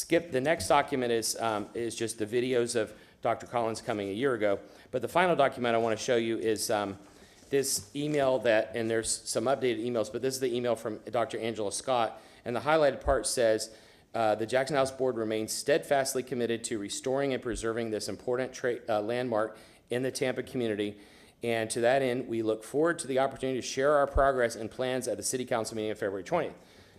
The next document is just the videos of Dr. Collins coming a year ago. But the final document I want to show you is this email and there's some updated emails, but this is the email from Dr. Angela Scott, and the highlighted part says, the Jackson House Board remains steadfastly committed to restoring and preserving this important landmark in the Tampa community. And to that end, we look forward to the opportunity to share our progress and plans at the City Council meeting on February 20th.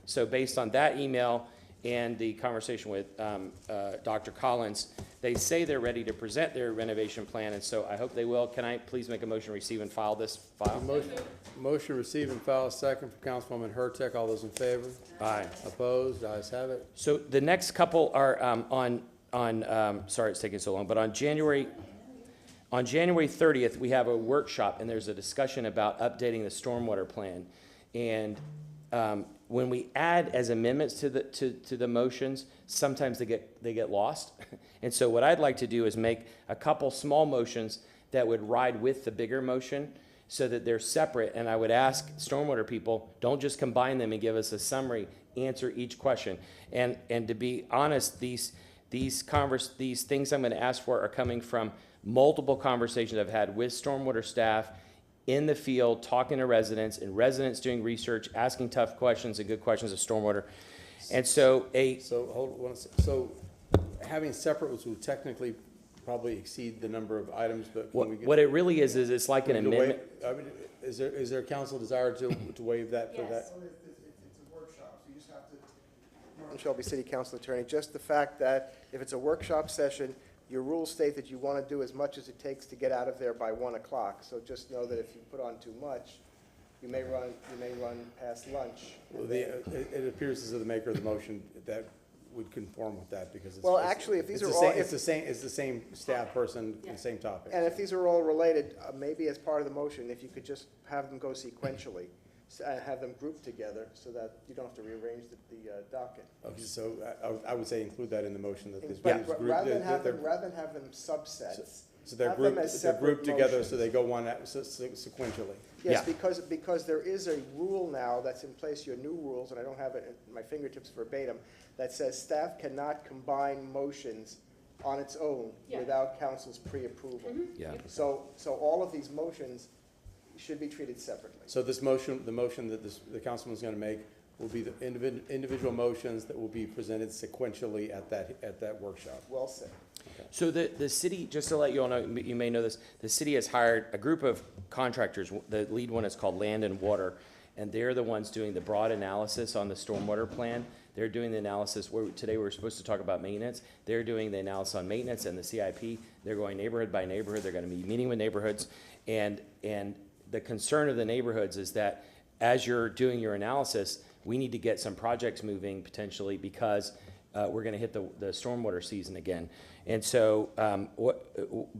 So based on that email and the conversation with Dr. Collins, they say they're ready to present their renovation plan, and so I hope they will. Can I please make a motion to receive and file this file? Motion to receive and file, second from Councilwoman Hurtak. All those in favor? Aye. Opposed? Ayes have it. So the next couple are sorry it's taking so long, but on January 30th, we have a workshop, and there's a discussion about updating the stormwater plan. And when we add as amendments to the motions, sometimes they get lost. And so what I'd like to do is make a couple small motions that would ride with the bigger motion so that they're separate. And I would ask stormwater people, don't just combine them and give us a summary, answer each question. And to be honest, these things I'm going to ask for are coming from multiple conversations I've had with stormwater staff in the field, talking to residents, and residents doing research, asking tough questions and good questions of stormwater. And so So having separate ones will technically probably exceed the number of items, but can we get? What it really is it's like an amendment. Is there council desire to waive that for that? It's a workshop, so you just have to, Martin Shelby, City Council Attorney, just the fact that if it's a workshop session, your rules state that you want to do as much as it takes to get out of there by 1 o'clock. So just know that if you put on too much, you may run past lunch. Well, it appears as though the maker of the motion that would conform with that because it's. Well, actually, if these are all. It's the same staff person, the same topic. And if these are all related, maybe as part of the motion, if you could just have them go sequentially, have them grouped together so that you don't have to rearrange the docket. Okay, so I would say include that in the motion that this. But rather than have them subsets. So they're grouped together, so they go sequentially. Yes, because there is a rule now that's in place, your new rules, and I don't have it at my fingertips verbatim, that says staff cannot combine motions on its own without council's pre-approval. Yeah. So all of these motions should be treated separately. So this motion, the motion that the councilman is going to make will be the individual motions that will be presented sequentially at that workshop. Well said. Okay. So the city, just to let you all know, you may know this, the city has hired a group of contractors. The lead one is called Land and Water, and they're the ones doing the broad analysis on the stormwater plan. They're doing the analysis today we're supposed to talk about maintenance. They're doing the analysis on maintenance and the CIP. They're going neighborhood by neighborhood. They're going to be meeting with neighborhoods, and the concern of the neighborhoods is that as you're doing your analysis, we need to get some projects moving potentially because we're gonna hit the stormwater season again. And so,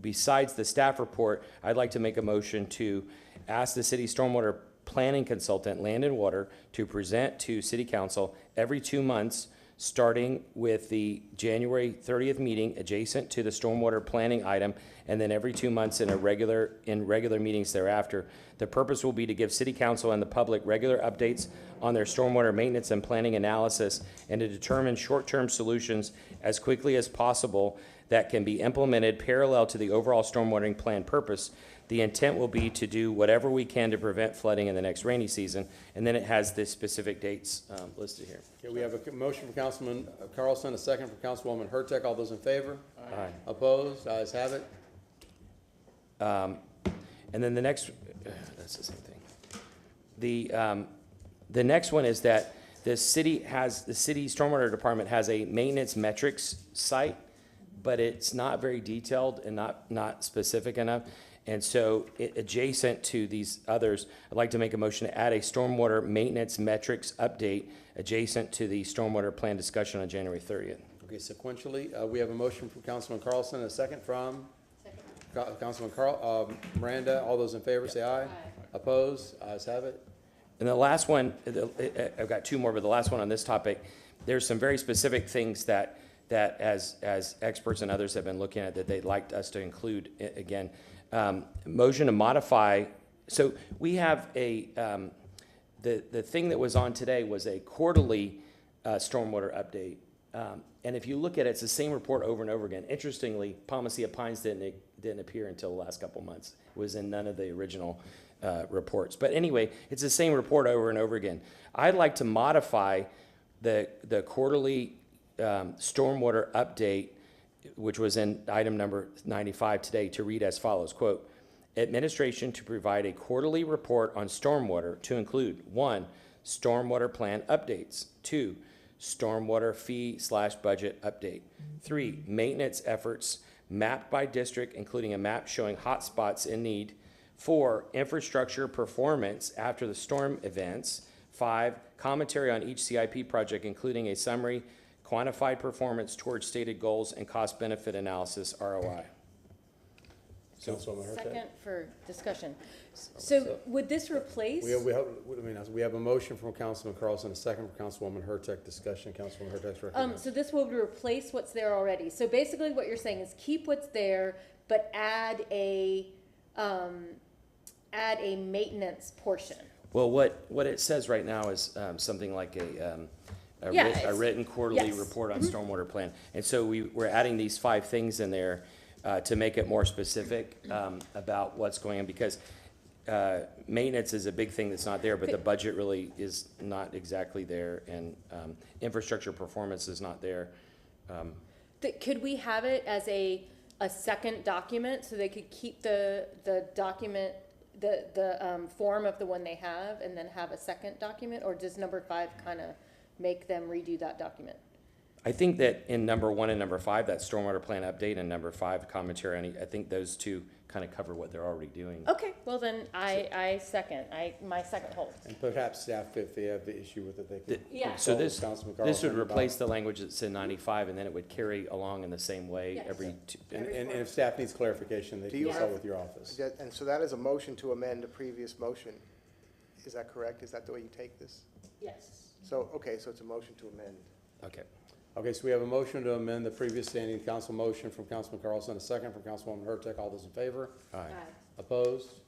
besides the staff report, I'd like to make a motion to ask the city stormwater planning consultant, Land and Water, to present to city council every 2 months, starting with the January 30th meeting adjacent to the stormwater planning item, and then every 2 months in regular meetings thereafter. The purpose will be to give city council and the public regular updates on their stormwater maintenance and planning analysis, and to determine short-term solutions as quickly as possible that can be implemented parallel to the overall stormwatering plan purpose. The intent will be to do whatever we can to prevent flooding in the next rainy season, and then it has the specific dates listed here. Okay, we have a motion from Councilman Carlson, a second from Councilwoman Hurtak. All those in favor? Aye. Opposed? Ayes have it. And then the next, that's the same thing. The next one is that the city stormwater department has a maintenance metrics site, but it's not very detailed and not specific enough. And so adjacent to these others, I'd like to make a motion to add a stormwater maintenance metrics update adjacent to the stormwater plan discussion on January 30th. Okay, sequentially, we have a motion from Councilman Carlson, a second from Councilman Miranda. All those in favor say aye. Opposed? Ayes have it. And the last one, I've got two more, but the last one on this topic, there's some very specific things that as experts and others have been looking at that they'd like us to include. Again, motion to modify. So we have the thing that was on today was a quarterly stormwater update. And if you look at it, it's the same report over and over again. Interestingly, Palmacia Pines didn't appear until the last couple months. It was in none of the original reports. But anyway, it's the same report over and over again. I'd like to modify the quarterly stormwater update, which was in item number 95 today, to read as follows, quote, administration to provide a quarterly report on stormwater to include 1, stormwater plan updates, 2, stormwater fee/budget update, 3, maintenance efforts mapped by district, including a map showing hotspots in need, 4, infrastructure performance after the storm events, 5, commentary on each CIP project, including a summary, quantified performance towards stated goals, and cost-benefit analysis, ROI. Councilwoman Hurtak. Second for discussion. So would this replace? We have a motion from Councilman Carlson, a second from Councilwoman Hurtak. Discussion. Councilwoman Hurtak's recommendation. So this will replace what's there already. So basically what you're saying is keep what's there, but add a maintenance portion. Well, what it says right now is something like a written quarterly report on stormwater plan. And so we're adding these 5 things in there to make it more specific about what's going on, because maintenance is a big thing that's not there, but the budget really is not exactly there, and infrastructure performance is not there. Could we have it as a second document so they could keep the document, the form of the one they have, and then have a second document? Or does number 5 kind of make them redo that document? I think that in number 1 and number 5, that stormwater plan update, and number 5, commentary on, I think those two kind of cover what they're already doing. Okay, well then my second holds. And perhaps staff, if they have the issue with it, they can. Yeah. So consult Councilman this would Carlson replace about- the language that's in 95, and then it would carry along in the same way Yes. every two. And if staff needs clarification, they Do can you consult have- with your office. And so that is a motion to amend a previous motion. Is that correct? Is that the way you take this? Yes. So, okay, so it's a motion to amend. Okay. Okay, so we have a motion to amend the previous standing council motion from Councilman Carlson, a second from Councilwoman Hurtak. All those in favor? Aye. Opposed?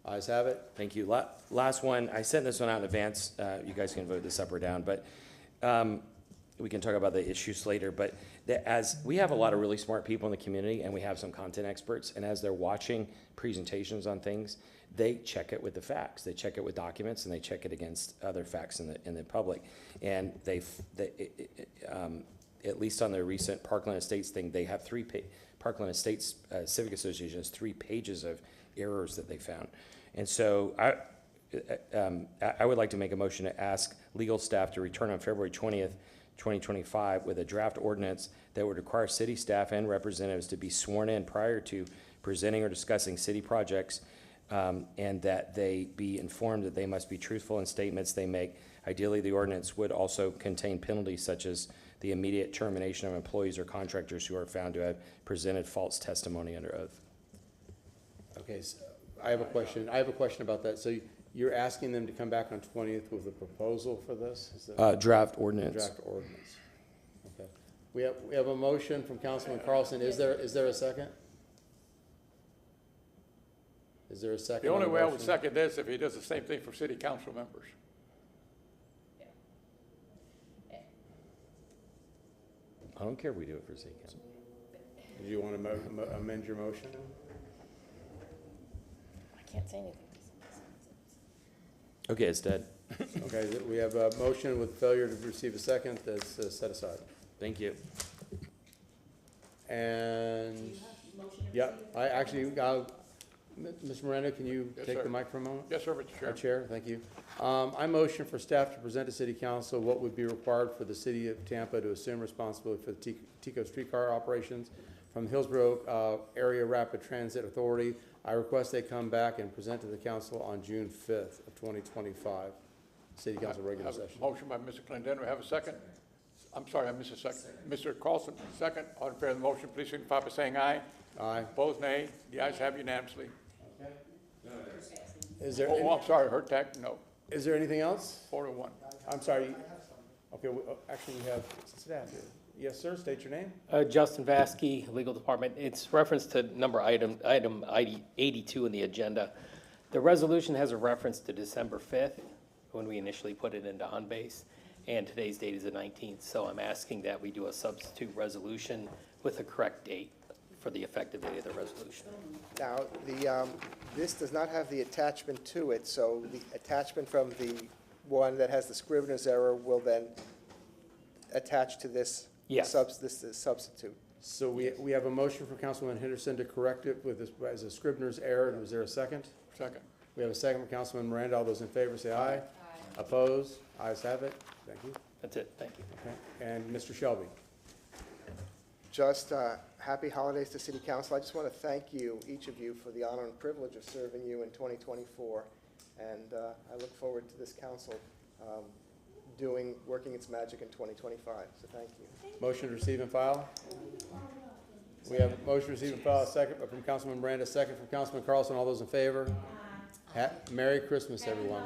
Ayes have it. Thank you. Last one, I sent this one out in advance. You guys can vote this up or down, but we can talk about the issues later. But as we have a lot of really smart people in the community, and we have some content experts, and as they're watching presentations on things, they check it with the facts. They check it with documents, and they check it against other facts in the public. And at least on their recent Parkland Estates thing, they have Parkland Estates Civic Association has 3 pages of errors that they found. And so I would like to make a motion to ask legal staff to return on February 20th, 2025 with a draft ordinance that would require city staff and representatives to be sworn in prior to presenting or discussing city projects and that they be informed that they must be truthful in statements they make. Ideally, the ordinance would also contain penalties such as the immediate termination of employees or contractors who are found to have presented false testimony under oath. Okay, so I have a question. I have a question about that. So you're asking them to come back on 20th with a proposal for this? Is that Draft ordinance. draft ordinance? Okay. We have a motion from Councilman Carlson. Is there a second? Is there a second? The only on way I would motion? second this if he does the same thing for city council members. I don't care if we do it for city council. Do you want to amend your motion? I can't say anything. Okay, it's dead. Okay, we have a motion with failure to receive a second that's set aside. Thank you. And, yeah, I actually, Mr. Miranda, can you Yes, take sir. the mic for a moment? Yes, sir, Mr. Chair. Chair, thank you. I motion for staff to present to City Council what would be required for the City of Tampa to assume responsibility for the Tico streetcar operations from the Hillsborough Area Rapid Transit Authority. I request they come back and present to the council on June 5th of 2025, City Council regular Have a session. motion by Mr. Clendenin. We have a second. I'm sorry, I missed a second. Mr. Carlson, second. All in favor of the motion, please signify by saying aye. Aye. Opposed, nay. The ayes have unanimously. Is there, Oh, I'm sorry, heard that? No. is there anything else? 4-1. I'm sorry. Okay, actually, we have staff here. Yes, sir, state your name. Justin Vasky, Legal Department. It's reference to item 82 in the agenda. The resolution has a reference to December 5th, when we initially put it into Hunbase, and today's date is the 19th. So I'm asking that we do a substitute resolution with the correct date for the effective date of the resolution. Now, this does not have the attachment to it, so the attachment from the one that has the Scrivener's error will then attach to this. Yes. This substitute. So we have a motion from Councilman Henderson to correct it with this, as a Scrivener's error. Was there a second? Second. We have a second from Councilman Miranda. All those in favor say aye. Aye. Opposed? Ayes have it. Thank you. That's it. Thank you. Okay. And Mr. Shelby. Just happy holidays to City Council. I just want to thank you, each of you, for the honor and privilege of serving you in 2024. And I look forward to this council working its magic in 2025. So thank you. Motion to receive and file. We have a motion to receive and file, a second from Councilman Miranda, second from Councilman Carlson. All those in favor? Merry Christmas, everyone.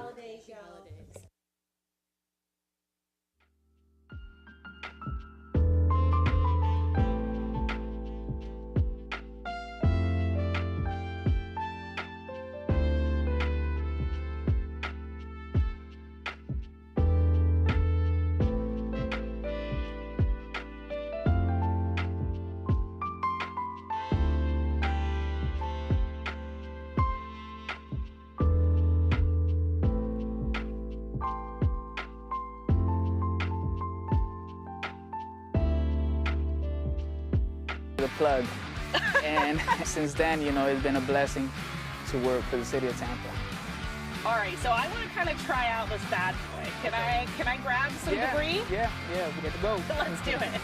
The plug. And since then, it's been a blessing to work for the city of Tampa. All right, so I want to kind of try out this bad boy. Can I grab some debris? Yeah, we get to go. Let's do it.